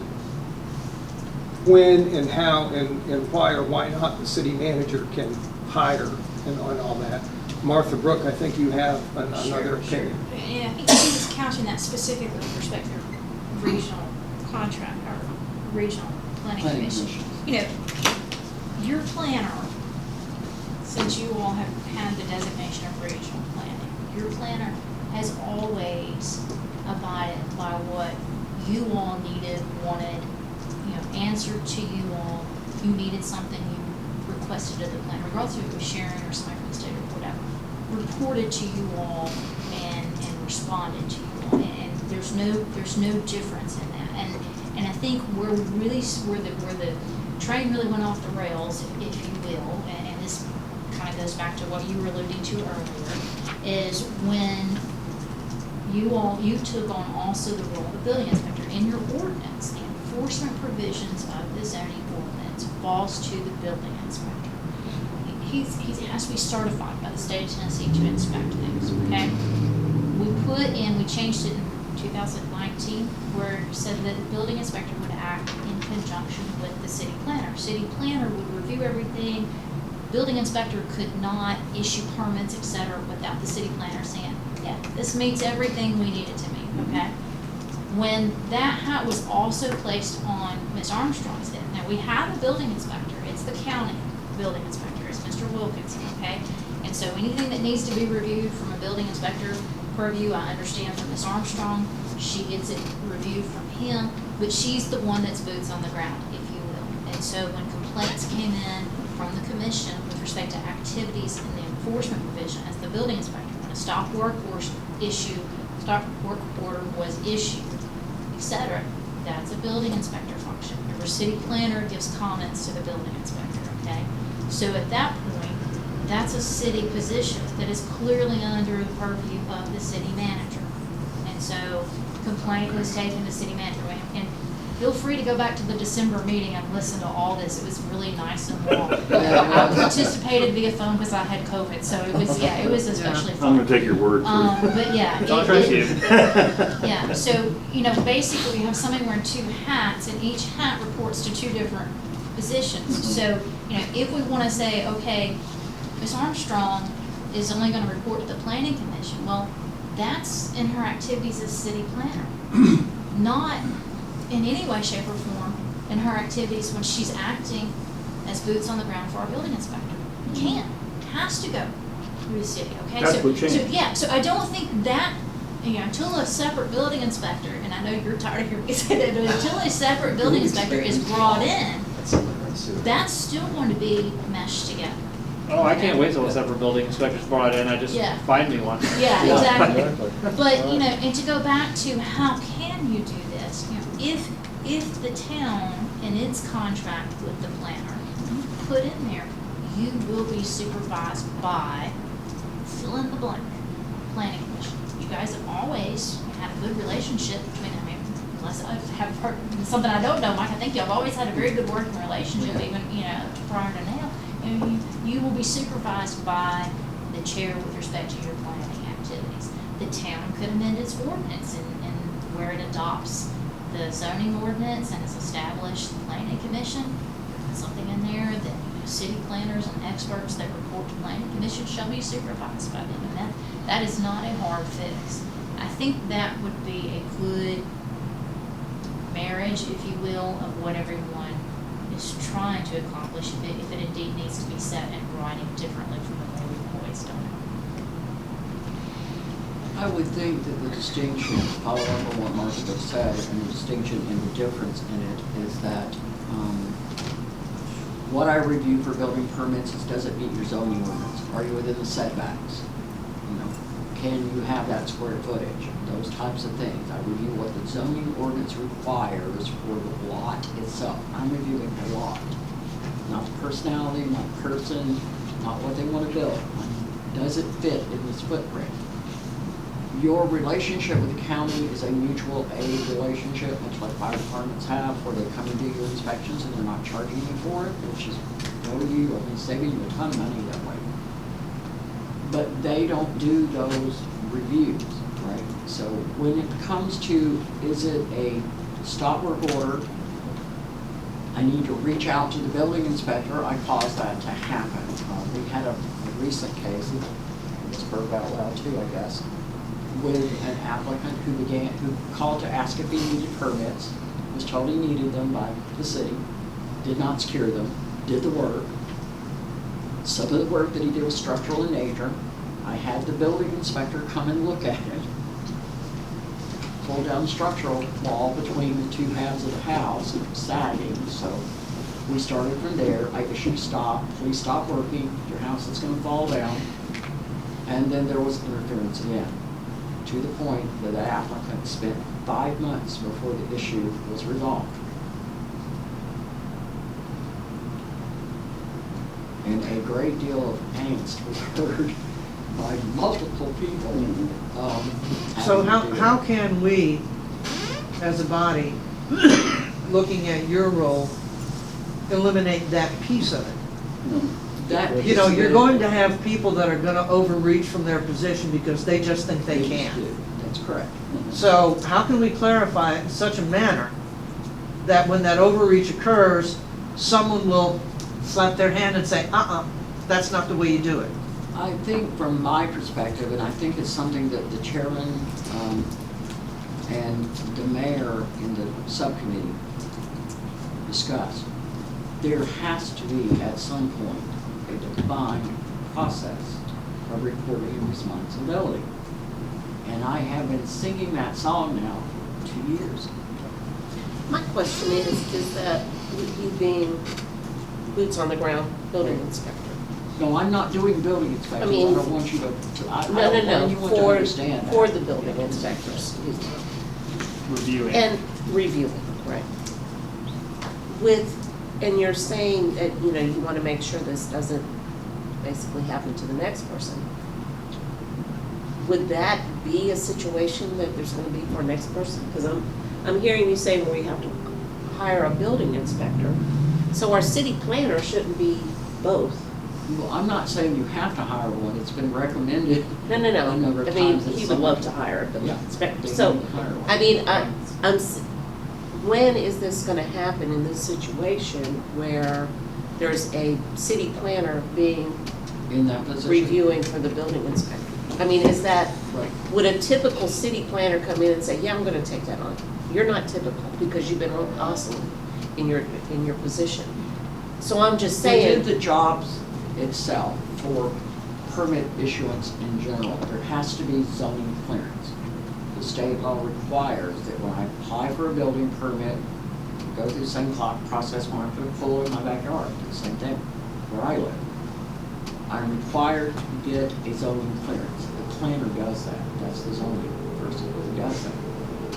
when and how and why or why not the city manager can hire and all that. Martha Brooke, I think you have another opinion.
Yeah, I think he was counting that specifically with respect to regional contract or regional planning commission. You know, your planner, since you all have had the designation of regional planning, your planner has always abided by what you all needed, wanted, answered to you all. You needed something, you requested of the planner, regardless if it was Sharon or somebody from the state or whatever, reported to you all and responded to you all. And there's no difference in that. And I think where the train really went off the rails, if you will, and this kind of goes back to what you were alluding to earlier, is when you took on also the role of the building inspector in your ordinance. The enforcement provisions of the zoning ordinance falls to the building inspector. He has to be certified by the state of Tennessee to inspect things, okay? We changed it in 2019, where it said that the building inspector would act in conjunction with the city planner. City planner would review everything. Building inspector could not issue permits, et cetera, without the city planner saying, yeah, this meets everything we need it to meet, okay? When that hat was also placed on Ms. Armstrong's head, now we have a building inspector, it's the county building inspector, it's Mr. Wilkinson, okay? And so anything that needs to be reviewed from a building inspector purview, I understand from Ms. Armstrong, she gets it reviewed from him, but she's the one that's boots on the ground, if you will. And so when complaints came in from the commission with respect to activities in the enforcement provision as the building inspector, when a stop work order was issued, etc., that's a building inspector function. Your city planner gives comments to the building inspector, okay? So at that point, that's a city position that is clearly under the purview of the city manager. And so complaint was taken to city manager. And feel free to go back to the December meeting and listen to all this. It was really nice and long. I participated via phone because I had COVID, so it was especially fun.
I'm gonna take your word for it.
But yeah. Yeah, so, basically you have somebody wearing two hats, and each hat reports to two different positions. So, if we want to say, okay, Ms. Armstrong is only going to report to the planning commission, well, that's in her activities as city planner. Not in any way, shape, or form in her activities when she's acting as boots on the ground for our building inspector. Can't. Has to go through the city, okay?
That's what changed.
So I don't think that you know, until a separate building inspector, and I know you're tired of hearing me say that, but until a separate building inspector is brought in, that's still going to be meshed together.
Oh, I can't wait till a separate building inspector's brought in, I just
Yeah.
find me one.
Yeah, exactly. But, you know, and to go back to how can you do this, you know, if the town in its contract with the planner, you put in there, you will be supervised by, fill in the blank, planning commission. You guys have always had a good relationship between, I mean, unless I have heard something I don't know, Mike, I think you've always had a very good working relationship, even, you know, prior to now. And you will be supervised by the chair with respect to your planning activities. The town could amend its ordinance and where it adopts the zoning ordinance and has established the planning commission, something in there that, you know, city planners and experts that report to planning commission shall be supervised by them. And that is not a hard fix. I think that would be a good marriage, if you will, of what everyone is trying to accomplish, if it indeed needs to be set in writing differently from the way we've always done it.
I would think that the distinction, follow up on what Martha said, and the distinction and the difference in it is that what I review for building permits is, does it meet your zoning ordinance? Are you within the setbacks? You know, can you have that square footage? Those types of things. I review what the zoning ordinance requires for the lot itself. I'm reviewing the lot, not the personality, not the person, not what they want to build. Does it fit in this footprint? Your relationship with the county is a mutual aid relationship, much like fire departments have, where they come and do your inspections and they're not charging you for it, which is really you, I mean, saving you a ton of money that way. But they don't do those reviews, right? So when it comes to, is it a stop work order? I need to reach out to the building inspector. I caused that to happen. We had a recent case, it's Burke out loud too, I guess, with an applicant who called to ask if he needed permits, was told he needed them by the city, did not secure them, did the work. Some of the work that he did was structural in nature. I had the building inspector come and look at it, pull down the structural wall between the two halves of the house, and it was sagging, so we started from there. I issued stop, please stop working, your house is gonna fall down. And then there was interference again, to the point that the applicant spent 5 months before the issue was resolved. And a great deal of angst was heard by multiple people.
So how can we, as a body, looking at your role, eliminate that piece of it?
That
You know,
piece
you're
of it-
going to have people that are gonna overreach from their position because they just think they can.
That's correct.
So how can we clarify it in such a manner that when that overreach occurs, someone will slap their hand and say, that's not the way you do it?
I think from my perspective, and I think it's something that the chairman and the mayor in the subcommittee discussed, there has to be at some point a defined process of reporting and responsibility. And I have been singing that song now 2 years.
My question is that you being boots on the ground building inspector?
No, I'm not doing building inspections.
I mean-
I don't want you to, I
No,
don't want anyone to
for
understand that.
for the building inspectors.
Reviewing.
And reviewing, right. And you're saying that, you know, you want to make sure this doesn't basically happen to the next person. Would that be a situation that there's going to be for a next person? Because I'm hearing you saying we have to hire a building inspector. So our city planner shouldn't be both.
Well, I'm not saying you have to hire one. It's been recommended.
No.
A number of
I mean,
times that
he would
some-
love to hire a building
Yeah,
inspector.
they
So,
need to hire one.
I mean, when is this gonna happen in this situation where there's a city planner being
In that position.
reviewing for the building inspector? I mean, is that,
Right.
would a typical city planner come in and say, yeah, I'm gonna take that on? You're not typical because you've been real awesome in your position. So I'm just
Within
saying,
the jobs itself for permit issuance in general, there has to be zoning clearance. the state law requires that when I apply for a building permit, go through the same process when I put a pool in my backyard, the same thing, where I live. I'm required to get a zoning clearance. The planner does that. That's the zoning person who does that.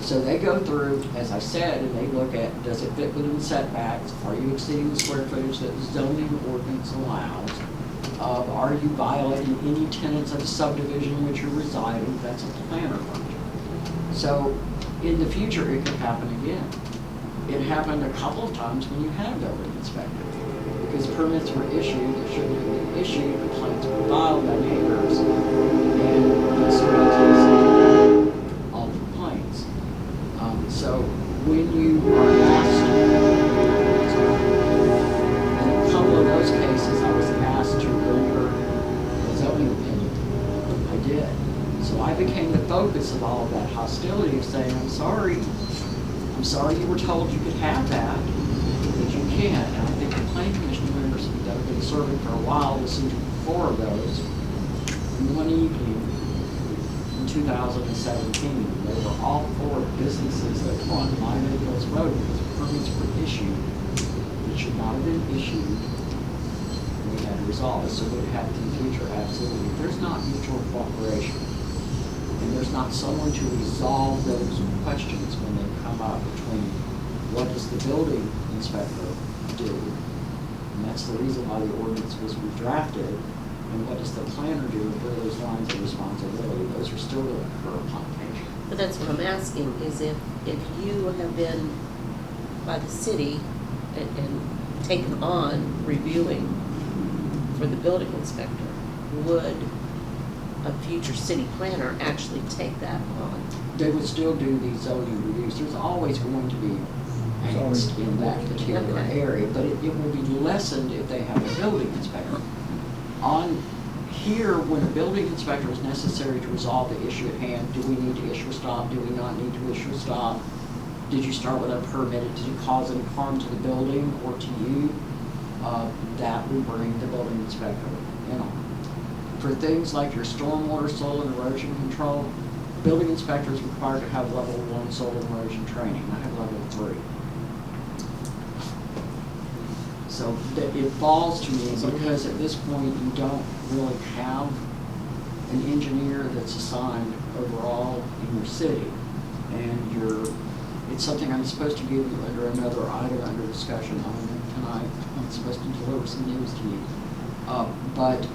So they go through, as I said, and they look at, does it fit within the setbacks? Are you exceeding the square footage that the zoning ordinance allows? Are you violating any tenets of the subdivision in which you're residing? That's a planner function. So in the future, it could happen again. It happened a couple of times when you had a building inspector. Because permits were issued that shouldn't have been issued, complaints were filed by neighbors, and this was all the complaints. So when you are asked, in a couple of those cases, I was asked to render a zoning opinion. I did. So I became the focus of all of that hostility of saying, I'm sorry you were told you could have that, but you can't. And I think the planning commission members that have been serving for a while listened to 4 of those in one evening in 2017. They were all 4 businesses that were on Minor Hills Road because permits were issued that should not have been issued. And we had to resolve it. So what happened in the future? Absolutely. If there's not mutual cooperation, and there's not someone to resolve those questions when they come up between what does the building inspector do, and that's the reason why the ordinance was redrafted, and what does the planner do, and where those lines of responsibility, those are still going to occur upon occasion.
But that's what I'm asking, is if you have been by the city and taken on reviewing for the building inspector, would a future city planner actually take that on?
They would still do these zoning reviews. There's always going to be angst in that particular area, but it will be lessened if they have a building inspector. On here, when a building inspector is necessary to resolve the issue at hand, do we need to issue a stop? Do we not need to issue a stop? Did you start with unpermitted? Did it cause any harm to the building or to you? That would bring the building inspector in on. For things like your stormwater, soil, and erosion control, building inspector is required to have level 1 soil and erosion training. I have level 3. So it falls to me because at this point you don't really have an engineer that's assigned overall in your city, and it's something I'm supposed to give you under another item under discussion on tonight. I'm supposed to deliver some news to you, but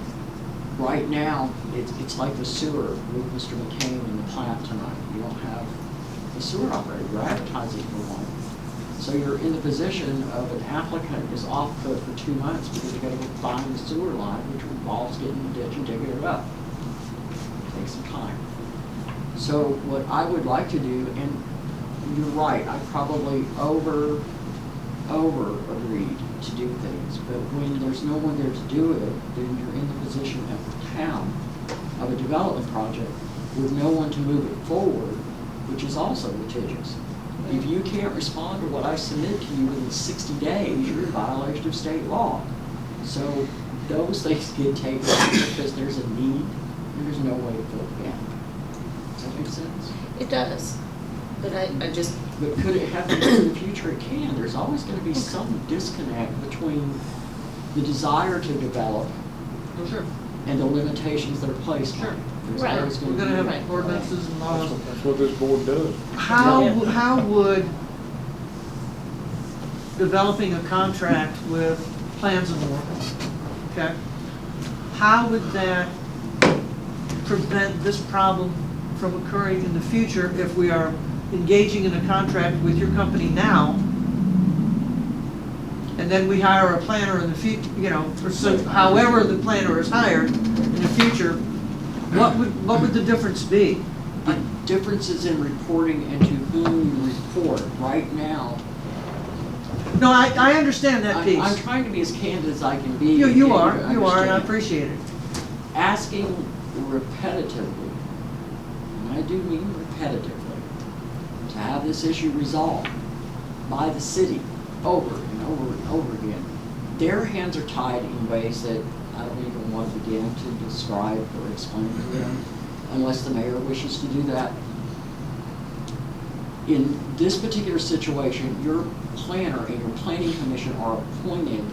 right now it's like the sewer with Mr. McCain and the plant tonight. You don't have the sewer operator. You're advertising for one. So you're in the position of an applicant is off put for 2 months because you got to go find the sewer line, which involves getting in the ditch and digging it up. It takes some time. So what I would like to do, and you're right, I probably over agreed to do things, but when there's no one there to do it, then you're in the position of the town of a development project with no one to move it forward, which is also litigious. If you can't respond to what I submit to you within 60 days, you're in violation of state law. So those things get taken because there's a need and there's no way to fill the gap. Does that make sense?
It does. But
But could it happen in the future? It can. There's always going to be some disconnect between the desire to develop and the limitations that are placed on it.
Right. We're going to have ordinances and laws.
That's what this board does.
How would developing a contract with Plans and More, okay, how would that prevent this problem from occurring in the future if we are engaging in a contract with your company now, and then we hire a planner in the future, or so, however the planner is hired in the future, what would the difference be?
The difference is in reporting and to whom you report. Right now,
No, I understand that piece.
I'm trying to be as candid as I can be.
You are, and I appreciate it.
Asking repetitively, and I do mean repetitively, to have this issue resolved by the city over and over and over again. Their hands are tied in ways that I don't even want to begin to describe or explain to them, unless the mayor wishes to do that. In this particular situation, your planner and your planning commission are appointed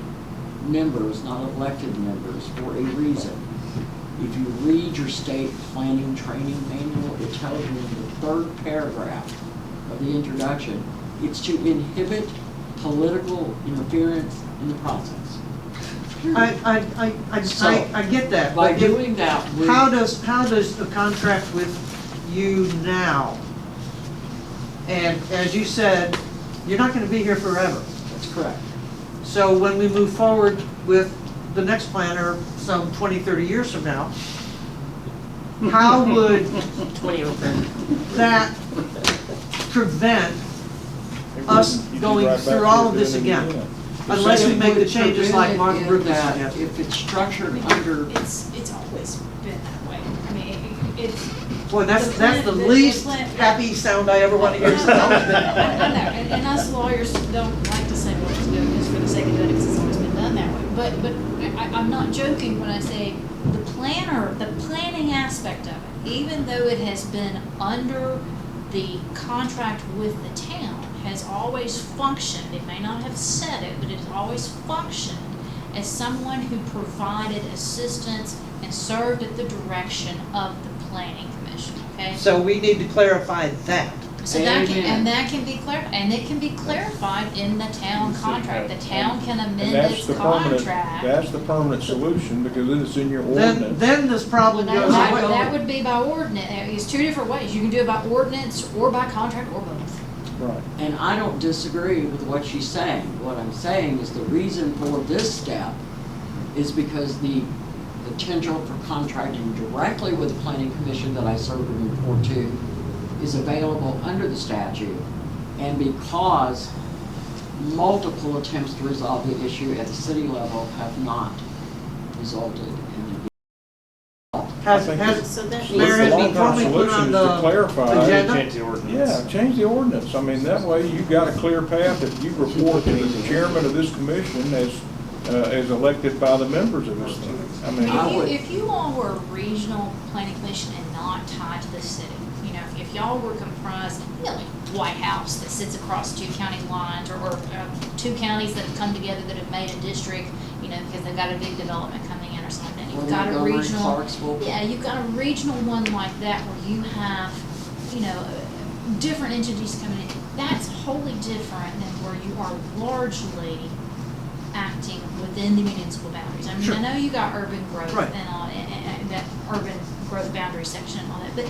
members, not elected members, for a reason. If you read your state planning training manual, it tells you in the third paragraph of the introduction, it's to inhibit political interference in the process.
I get that.
By
but if-
doing that,
How does the contract with you now, and as you said, you're not gonna be here forever.
That's correct.
So when we move forward with the next planner some 20, 30 years from now, how would
20 or 30.
that prevent us going through all of this again? Unless we make the changes like Martin Brooks suggested.
If it's structured under,
It's always been that way. I mean, it's.
Boy, that's the
the
least
plan-
happy sound I ever want to hear. It's always been that way.
I know, and us lawyers don't like to say what to do just for the sake of doing it, because it's always been done that way. But I'm not joking when I say the planning aspect of it, even though it has been under the contract with the town, has always functioned, it may not have said it, but it has always functioned as someone who provided assistance and served at the direction of the planning commission, okay?
So we need to clarify that.
So that can, and that can be and it can be clarified in the town contract. The town can
And
amend
that's
its
the permanent,
contract.
that's the permanent solution, because then it's in your ordinance.
Then this problem
Well,
goes
that
away.
would be by ordinance. It's two different ways. You can do it by ordinance or by contract or both.
Right.
and I don't disagree with what she's saying. What I'm saying is the reason for this step is because the potential for contracting directly with the planning commission that I served and report to is available under the statute, and because multiple attempts to resolve the issue at the city level have not resulted in
Has,
I think
has,
So that
Mayor, has
The
been
long-term
formally put
solution
on
is to
the
clarify.
agenda?
Yeah, change the ordinance. I mean, that way you've got a clear path that you report to the chairman of this commission as elected by the members of this thing. I mean,
If you all were a regional planning commission and not tied to the city, you know, if y'all were comprised, you know, like White House that sits across two county lines, or two counties that have come together that have made a district, you know, because they've got a big development coming in or something. You've got a
Montgomery,
regional,
Clarksville.
yeah, you've got a regional one like that where you have, you know, different entities coming in. That's wholly different than where you are largely acting within the municipal boundaries. I mean,
Sure.
I know you got urban growth
Right.
and all, and that urban growth boundary section and all that, but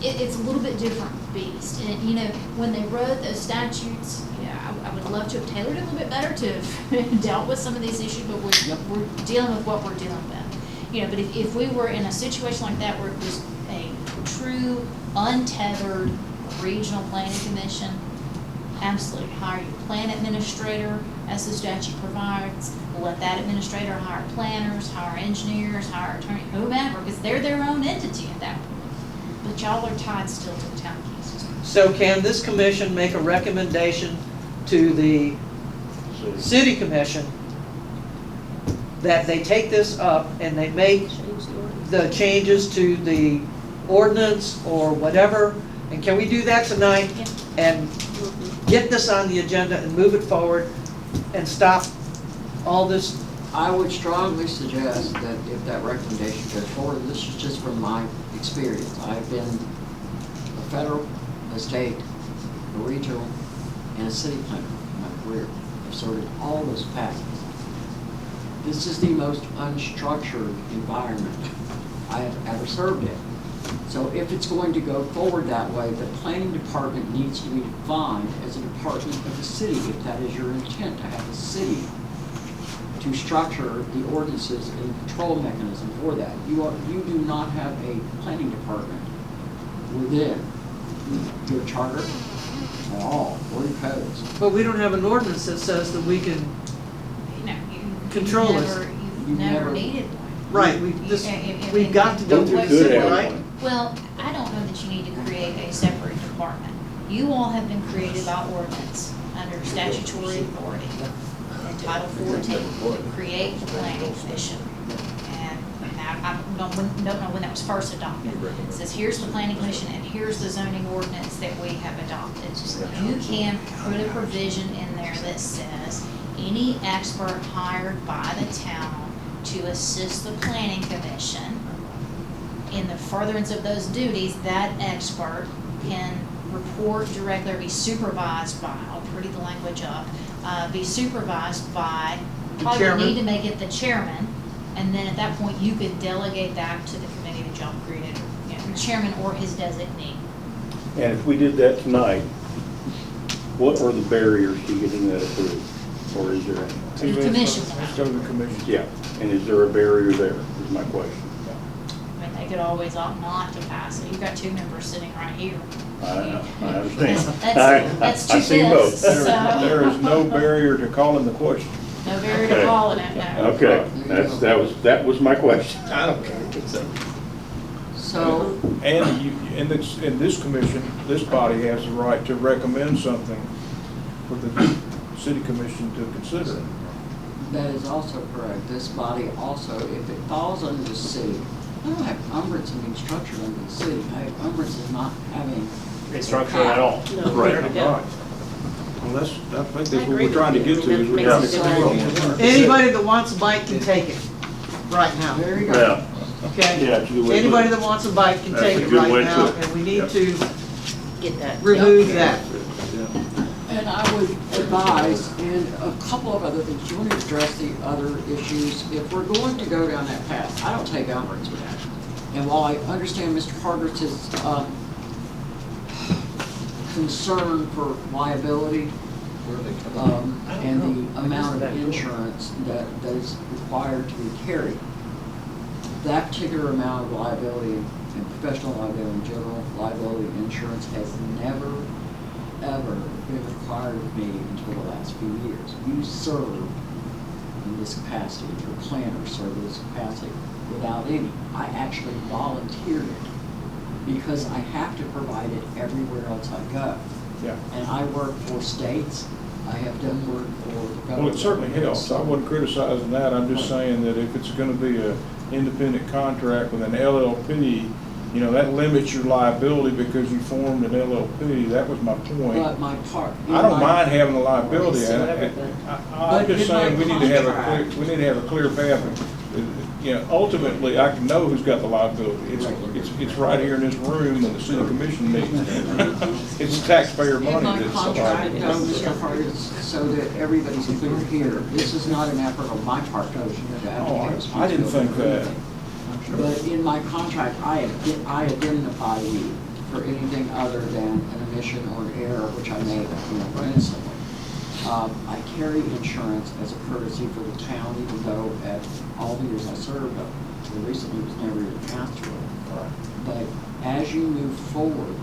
it's a little bit different beast. And, you know, when they wrote those statutes, yeah, I would love to have tailored it a little bit better to have dealt with some of these issues, but we're dealing with what we're dealing with. You know, but if we were in a situation like that where it was a true, untethered regional planning commission, absolutely hire your plan administrator as the statute provides. Let that administrator hire planners, hire engineers, hire attorney, whomever, because they're their own entity at that point. But y'all are tied still to the town of Kingston.
So can this commission make a recommendation to the city commission that they take this up and they make the changes to the ordinance or whatever? And can we do that tonight
Yeah.
and get this on the agenda and move it forward and stop all this?
I would strongly suggest that if that recommendation goes forward, this is just from my experience. I've been a federal, a state, a regional, and a city planner in my career. I've served in all those capacities. This is the most unstructured environment I have ever served in. So if it's going to go forward that way, the planning department needs to be defined as a department of the city, if that is your intent, to have the city to structure the ordinances and control mechanism for that. You do not have a planning department within your charter at all, or your codes.
But we don't have an ordinance that says that we can,
You know,
Control this.
you've never needed one.
right, we've got to go through the
What-
city,
what-
right?
Well, I don't know that you need to create a separate department. You all have been created by ordinance under statutory authority in Title 14 to create the planning commission. And don't know when that was first adopted. It says, here's the planning commission and here's the zoning ordinance that we have adopted. You can put a provision in there that says, any expert hired by the town to assist the planning commission in the furtherance of those duties, that expert can report directly or be supervised by, I'll pretty the language up, be supervised by, probably
chairman.
need to make it the chairman, and then at that point, you could delegate that to the committee that y'all created, you know, the chairman or his designee.
And if we did that tonight, what are the barriers to getting that approved? Or is there any?
To the commission.
Let's go to the commission.
Yeah, and is there a barrier there, is my question.
I mean, they could always opt not to pass it. You've got 2 members sitting right here.
I understand.
That's
I see both.
so.
There is no barrier to calling the question.
No barrier to calling it, no.
Okay, that was my question.
I don't care.
So,
And you, in this commission, this body has the right to recommend something for the city commission to consider.
That is also correct. This body also, if it falls under the city, I don't have umbrance in being structured under the city. I have umbrance in not having.
It's structured at all.
Right.
Right. Well, I think that's what we're trying to get to, is we're trying to
Yeah.
anybody that wants a bite can take it right now.
There you go.
Yeah,
Okay?
yeah, it's a good way to
Anybody
put it.
that wants a bite can
That's
take
a
it
good
right
way to
now,
put it.
and we need
Yep.
to
Get that.
remove that.
And I would advise, and a couple of other things, you want to address the other issues. If we're going to go down that path, I don't take umbrance with that. And while I understand Mr. Hargreaves' concern for liability, and the amount of insurance that is required to be carried, that particular amount of liability and professional liability and general liability insurance has never, ever been required of me until the last few years. You serve in this capacity, your planner served in this capacity without any. I actually volunteered it because I have to provide it everywhere else I go.
Yeah.
And I work for states, I have done work for the federal.
Well, it certainly helps. I wasn't criticizing that. I'm just saying that if it's gonna be an independent contract with an LLP, you know, that limits your liability because you formed an LLP. That was my point.
But my part.
I don't mind having a liability.
So
I'm
everything.
just saying, we need to have a
contract-
clear, we need to have a clear path. You know, ultimately, I can know who's got the liability. It's right here in this room when the city commission meets. It's taxpayer
In
money
my
that's
contract,
liable.
Mr. Hargis, so that everybody's clear here, this is not an effort on my part, Coach, to advocate
Oh, I didn't think that.
But in my contract, I identify you for anything other than an omission or an error, which I made, innocently. I carry insurance as a courtesy for the town, even though at all the years I served, there recently was never even passed through it. But as you move forward,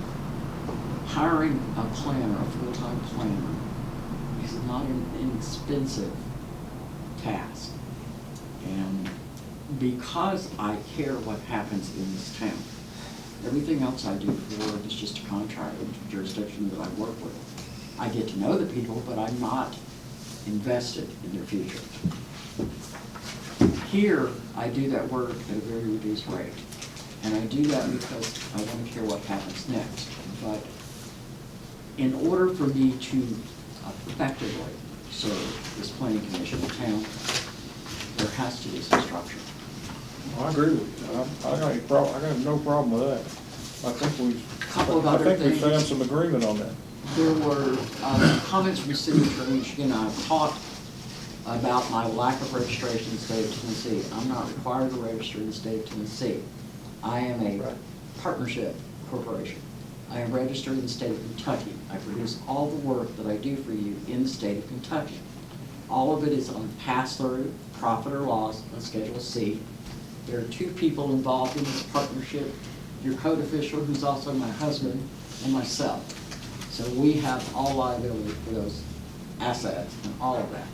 hiring a planner, a full-time planner, is not an inexpensive task. And because I care what happens in this town, everything else I do for is just a contract with jurisdiction that I work with. I get to know the people, but I'm not invested in their future. Here, I do that work at a very reduced rate. And I do that because I want to care what happens next. But in order for me to effectively serve this planning commission in town, there has to be some structure.
I agree with you. I got no problem with that. I think
Couple of
I
other
think we
things.
found some agreement on that.
There were comments from the city attorney, Michigan. I've talked about my lack of registration in the state of Tennessee. I'm not required to register in the state of Tennessee. I am a partnership corporation. I am registered in the state of Kentucky. I produce all the work that I do for you in the state of Kentucky. All of it is on pass-through, profit or loss, on Schedule C. There are 2 people involved in this partnership, your code official, who's also my husband, and myself. So we have all liability for those assets and all of that.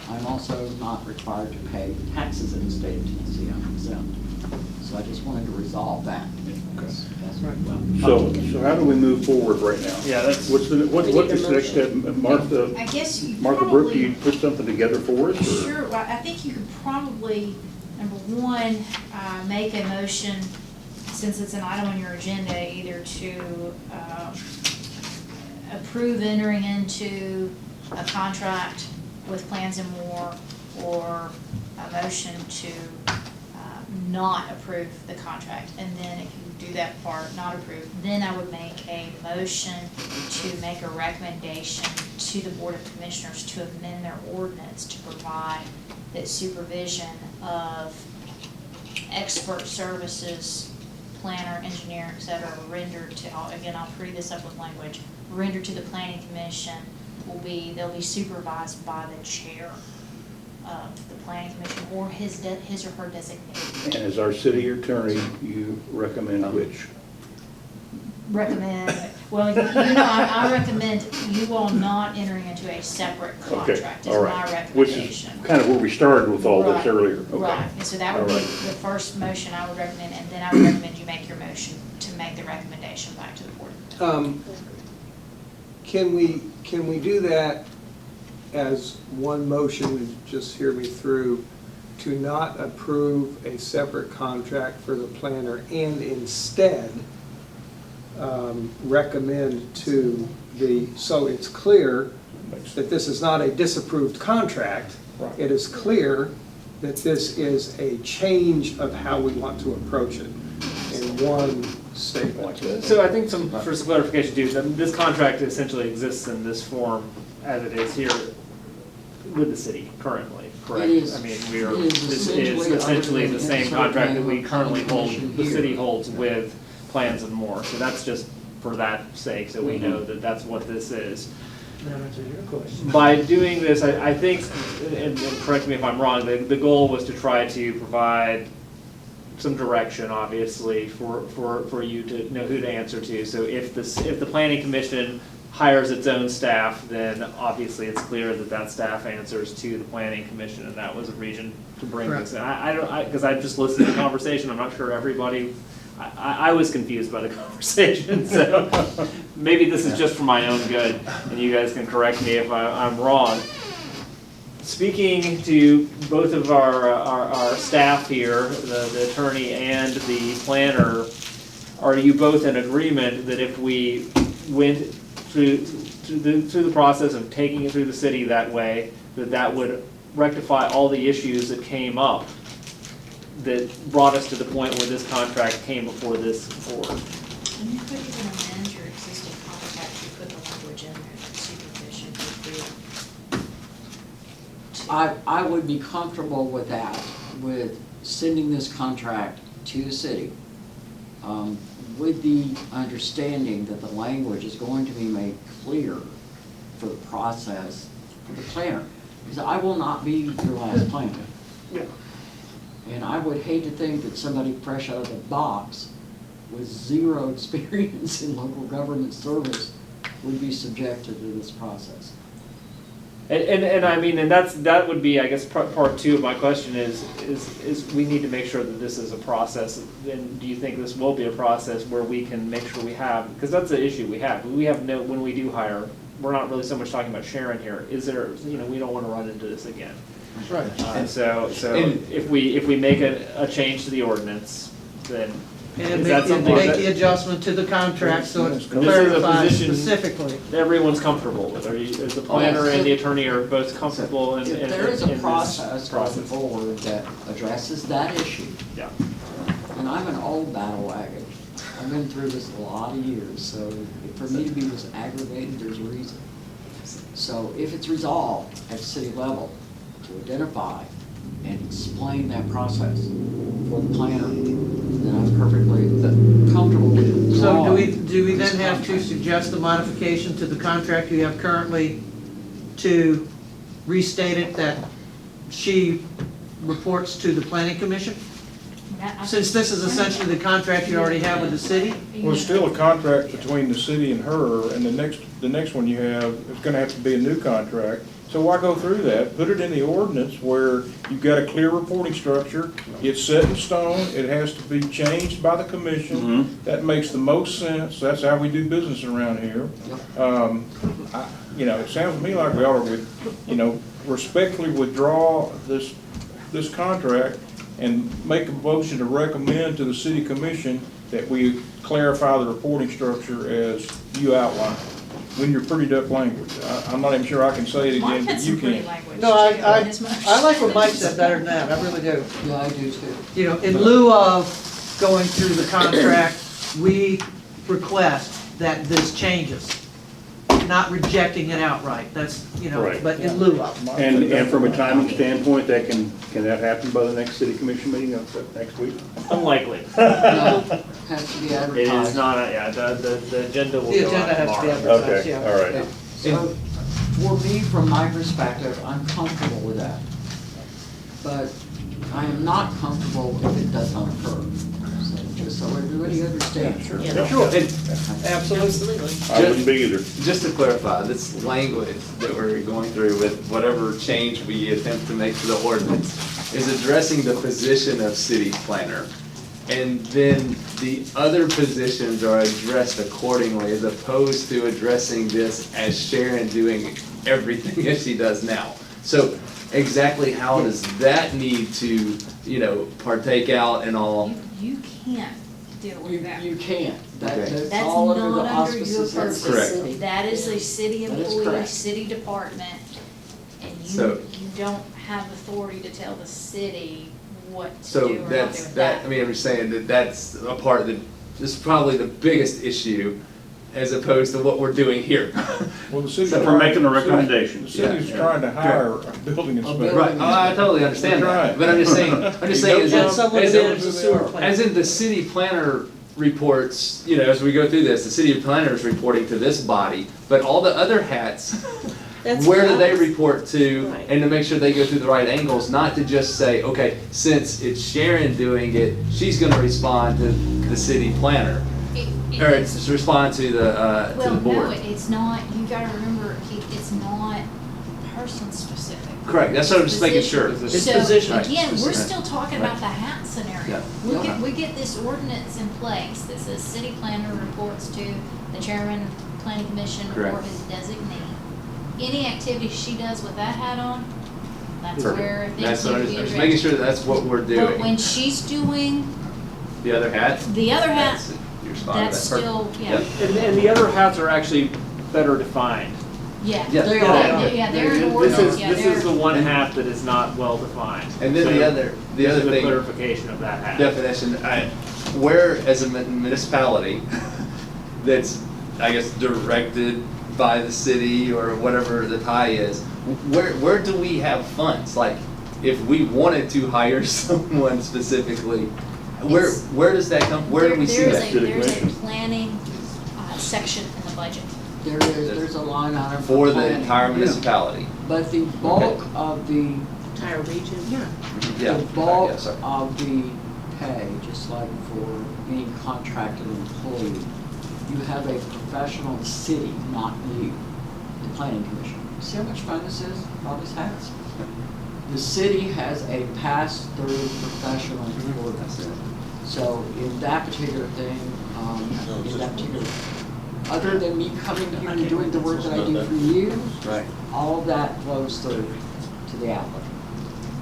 I'm also not required to pay taxes in the state of Tennessee. I'm exempt. So I just wanted to resolve that. That's right.
So how do we move forward right now?
Yeah, that's-
What's the next step? Martha,
I guess you
Martha Brooke, do you
probably,
put something together for us? or-
sure, well, I think you could probably Number one, make a motion, since it's an item on your agenda, either to approve entering into a contract with Plans and More, or a motion to not approve the contract. And then if you do that part, not approve, then I would make a motion to make a recommendation to the Board of Commissioners to amend their ordinance to provide that supervision of expert services, planner, engineer, et cetera, rendered to, again, I'll free this up with language, rendered to the Planning Commission they'll be supervised by the chair of the Planning Commission or his or her designated.
And as our city attorney, you recommend which?
Recommend, well, I recommend you all not entering into a separate contract, is
all
my
right. Which is
recommendation.
kind of where we started with all this
Right,
earlier. Okay.
Right, and so that would be
All
the
right.
first motion I would recommend, and then I would recommend you make your motion to make the recommendation back to the board.
Can we do that as one motion, just hear me through, to not approve a separate contract for the planner and instead recommend to so it's clear that this is not a disapproved contract.
Right.
It is clear that this is a change of how we want to approach it in one statement.
So I think for some clarification too, this contract essentially exists in this form as it is here with the city currently, correct?
It is.
I mean,
This
is essentially the same contract that we currently hold, the city holds with Plans and More. So that's just for that sake, so we know that that's what this is.
That answers your question.
By doing this, I think, and correct me if I'm wrong, the goal was to try to provide some direction, obviously, for you to know who to answer to. So if the Planning Commission hires its own staff, then obviously it's clear that that staff answers to the Planning Commission, and that was a reason to bring this in. Because I just listened to the conversation, I'm not sure everybody, I was confused by the conversation, so maybe this is just for my own good, and you guys can correct me if I'm wrong. Speaking to both of our staff here, the attorney and the planner, are you both in agreement that if we went through the process of taking it through the city that way, that would rectify all the issues that came up that brought us to the point where this contract came before this board?
And you could even amend your existing contract to put the language in there that supervision would be.
I would be comfortable with that, with sending this contract to the city, with the understanding that the language is going to be made clear for the process for the planner. Because I will not be your last planner.
Yeah.
And I would hate to think that somebody fresh out of the box with zero experience in local government service would be subjected to this process.
And I mean, and that would be, I guess, part two of my question is we need to make sure that this is a process. And do you think this will be a process where we can make sure we have, because that's the issue we have. We have no, when we do hire, we're not really so much talking about Sharon here. Is there, we don't want to run into this again.
Right.
So if we make a change to the ordinance, then
And
is that something
make
that
the adjustment to the contract so it's
this is a
clarified
position
specifically.
everyone's comfortable with? Is the planner and the attorney are both comfortable in
If there is
in
a
this
process going forward that addresses that issue,
Yeah.
and I'm an old battle wagon, I've been through this a lot of years, so for me to be this aggravated, there's a reason. So if it's resolved at city level to identify and explain that process for the planner, then I'm perfectly comfortable with it.
So do we then have to suggest a modification to the contract you have currently to restate it that she reports to the planning commission? Since this is essentially the contract you already have with the city?
Well, it's still a contract between the city and her, and the next one you have, is gonna have to be a new contract. So why go through that? Put it in the ordinance where you've got a clear reporting structure. It's set in stone. It has to be changed by the commission. That makes the most sense. That's how we do business around here. It sounds to me like we ought to, respectfully withdraw this contract and make a motion to recommend to the city commission that we clarify the reporting structure as you outlined. In your pretty duck language. I'm not even sure I can say it
Mike
again,
had
but you
some pretty
can.
language.
No,
too,
I
in his motion.
like what Mike said better than that, I really do.
Yeah, I do too.
You know, in lieu of going through the contract, we request that this changes, not rejecting it outright, that's, you know,
Right.
but in lieu of.
And from a timing standpoint, can that happen by the next city commission meeting next week?
Unlikely.
No, has to be
It is
advertised.
not, yeah, the agenda will
The
go
agenda
out
has to be
tomorrow.
advertised,
Okay,
yeah.
all right.
So, for me, from my perspective, I'm comfortable with that. But I am not comfortable if it does not occur. So, just so everybody understands.
Yeah.
Sure,
And
absolutely.
I wouldn't be either.
just to clarify, this language that we're going through with whatever change we attempt to make to the ordinance is addressing the position of city planner. And then the other positions are addressed accordingly as opposed to addressing this as Sharon doing everything as she does now. So exactly how does that need to, partake out and all?
You can't deal with that.
You can't. That-
Okay.
That's
That's
all under the
not under your
auspices of the
purview.
Correct.
That is a city
That is
employee,
correct.
city department, and
So-
you don't have authority to tell the city what to
So
do or not
that's,
do with
that,
that.
I mean, I'm just saying that that's a part that, this is probably the biggest issue as opposed to what we're doing here.
Well, the city's
Except for
trying-
making the
The
recommendations.
city's trying to hire a building inspector.
Right, oh, I totally understand that,
Right.
but I'm just saying, as
And someone
as
to
in-
manage the sewer plant.
as in the city planner reports, as we go through this, the city planner is reporting to this body, but all the other hats,
That's
where do
what
they
I was-
report to?
Right.
And to make sure they go through the right angles, not to just say, okay, since it's Sharon doing it, she's gonna respond to the city planner. Or it's to respond to the
Well, no,
board.
it's not, you gotta remember, Keith, it's not person specific.
Correct, that's what I'm just making sure.
It's
So,
position.
again, we're
Right.
still talking
Right.
about the hat scenario.
Yeah.
We get this ordinance in place that says city planner reports to the chairman of planning commission or
Correct.
his designee. Any activity she does with that hat on, that's
Perfect.
where
That's
things
what
need
I'm
to be
just making
addressed.
sure that that's what we're
But when
doing.
she's doing
The other hat?
the other hat,
That's- you respond to
that's
that. Perfect.
still, yeah,
Yep.
And the other hats are actually better defined.
yeah.
Yeah.
They
Yeah,
are.
yeah, they're in
This
ordinance,
is,
yeah,
this is the
they're,
one hat that is not well defined.
And then the
So
other
this is the
thing,
clarification of that hat.
definition, where as a municipality that's, I guess, directed by the city or whatever the tie is, where do we have funds? Like, if we wanted to hire someone specifically,
It's-
where does that come, where do we see that?
There's a planning section in the budget.
There's a line item
For the
planning.
entire municipality?
But the bulk of the,
Entire region?
Yeah.
the bulk
Yeah, sorry.
of the pay, just like for any contracted employee, you have a professional city, not you, the planning commission. See how much fun this is, all this has? The city has a pass-through professional employee. So in that particular thing, in that particular, other than me coming here and doing the work that I do for you,
Right.
all of that flows through to the applicant.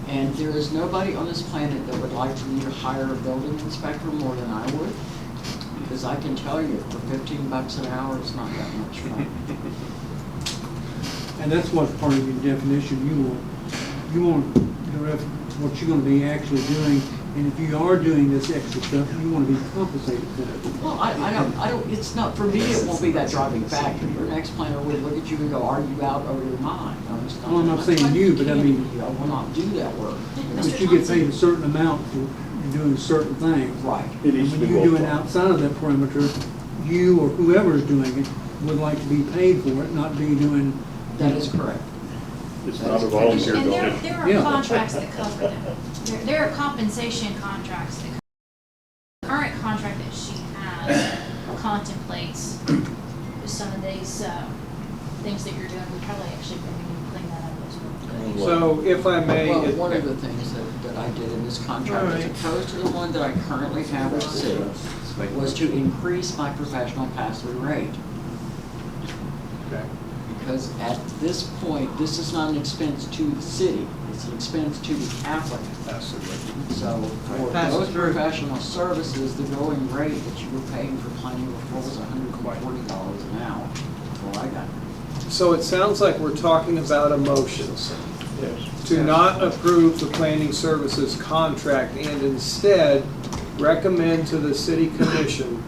And there is nobody on this planet that would like for me to hire a building inspector more than I would. Because I can tell you, for $15 an hour, it's not that much fun.
And that's what part of your definition, you want what you're gonna be actually doing, and if you are doing this extra stuff, you wanna be compensated for it.
Well, I don't, it's not, for me, it won't be that driving factor. Your next planner would look at you and go, are you out of your mind? No, it's
Well, I'm not saying you, but I mean-
I will not do that work.
But you get paid a certain amount for doing certain things.
Right.
It
And
needs to
when
be
you're doing
both.
outside of that perimeter, you or whoever is doing it would like to be paid for it, not be doing.
That is correct.
It's not a volunteer
And
building.
there are
Yeah.
contracts that cover that. There are compensation contracts that, the current contract that she has contemplates some of these, things that you're doing. We probably actually need to clean that up as well.
So if I may.
Well, one of the things that I did in this contract, as opposed to the one that I currently have with the city, was to increase my professional pass-through rate.
Okay.
because at this point, this is not an expense to the city, it's an expense to the applicant. So for
Pass it
those
through.
professional services, the going rate that you were paying for planning before was $140 an hour, before I got here.
So it sounds like we're talking about a motion to not approve the planning services contract and instead recommend to the city commission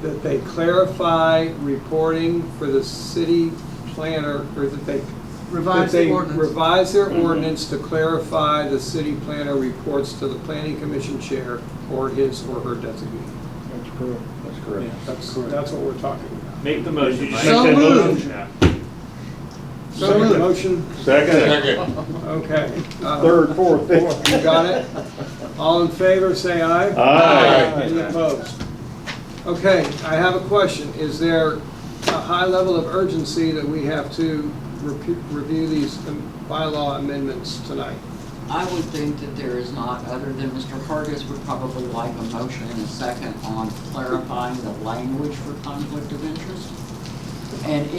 that they clarify reporting for the city planner, or that they
Revise
that
the
they
ordinance.
revise their ordinance to clarify the city planner reports to the planning commission chair or his or her designee.
That's correct.
That's correct.
That's what we're talking about.
Make the motion, Mike.
So moved.
So the motion,
Second.
okay.
Third, fourth, fifth.
You got it? All in favor, say aye.
Aye.
Any opposed? Okay, I have a question. Is there a high level of urgency that we have to review these bylaw amendments tonight?
I would think that there is not, other than Mr. Hargis would probably like a motion in a second on clarifying the language for conflict of interest. And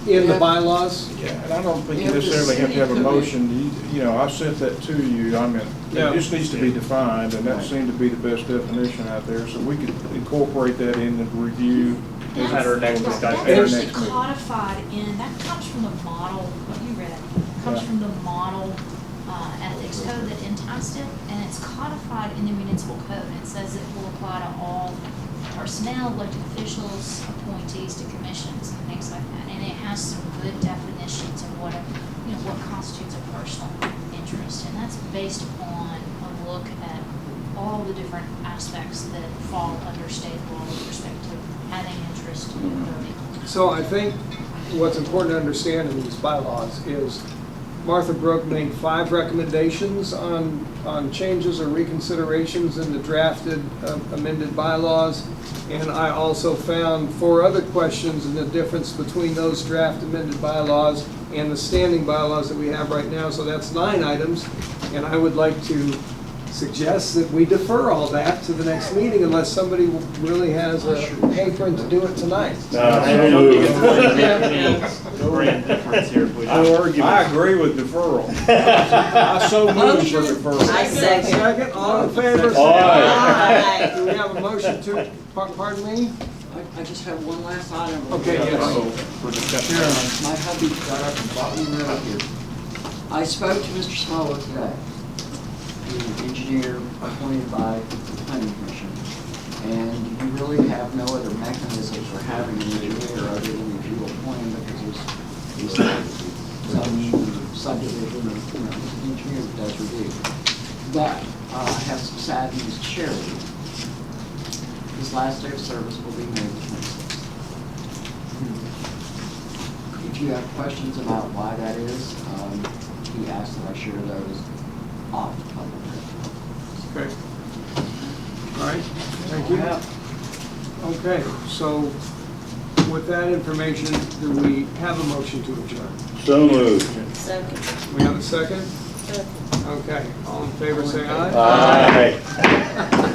In the bylaws?
Yeah, and I don't think you
If the
necessarily have to have a
city
motion. You know, I sent that to you. I mean,
Yeah.
it just needs to be defined, and that seemed to be the best definition out there. So we could incorporate that in the review.
At our next discussion.
At our
That's
next meeting.
codified in, that comes from the model, what you read, comes
Yeah.
from the model ethics code that enticed it, and it's codified in the municipal code. It says it will apply to all personnel, elected officials, appointees to commissions, and things like that. And it has some good definitions of what, what constitutes a personal interest. And that's based upon a look at all the different aspects that fall under state law with respect to having interest in voting.
So I think what's important to understand in these bylaws is Martha Brooke made 5 recommendations on changes or reconsiderations in the drafted amended bylaws. And I also found 4 other questions and the difference between those draft amended bylaws and the standing bylaws that we have right now. So that's 9 items. And I would like to suggest that we defer all that to the next meeting unless somebody really has a hankering to do it tonight.
I don't think it's going to make any grand difference here if we don't.
I agree with deferral. I so move for deferral.
Second, all in favor? say
Aye.
Do we have a motion to, pardon me?
I just have one last item.
Okay, yes.
My hubby got up and bought me a note here. I spoke to Mr. Smollett today, the engineer appointed by the planning commission, and you really have no other mechanism for having an engineer other than if you appoint him because he's some subdivision, engineer that does review. But I have some sad news to share with you. His last day of service will be May the 26th. If you have questions about why that is, he asked that I share those off the public record.
Okay. All right, thank you. Okay, so with that information, do we have a motion to adjourn?
So moved.
Second.
We have a second?
Second.
Okay, all in favor, say aye.
Aye.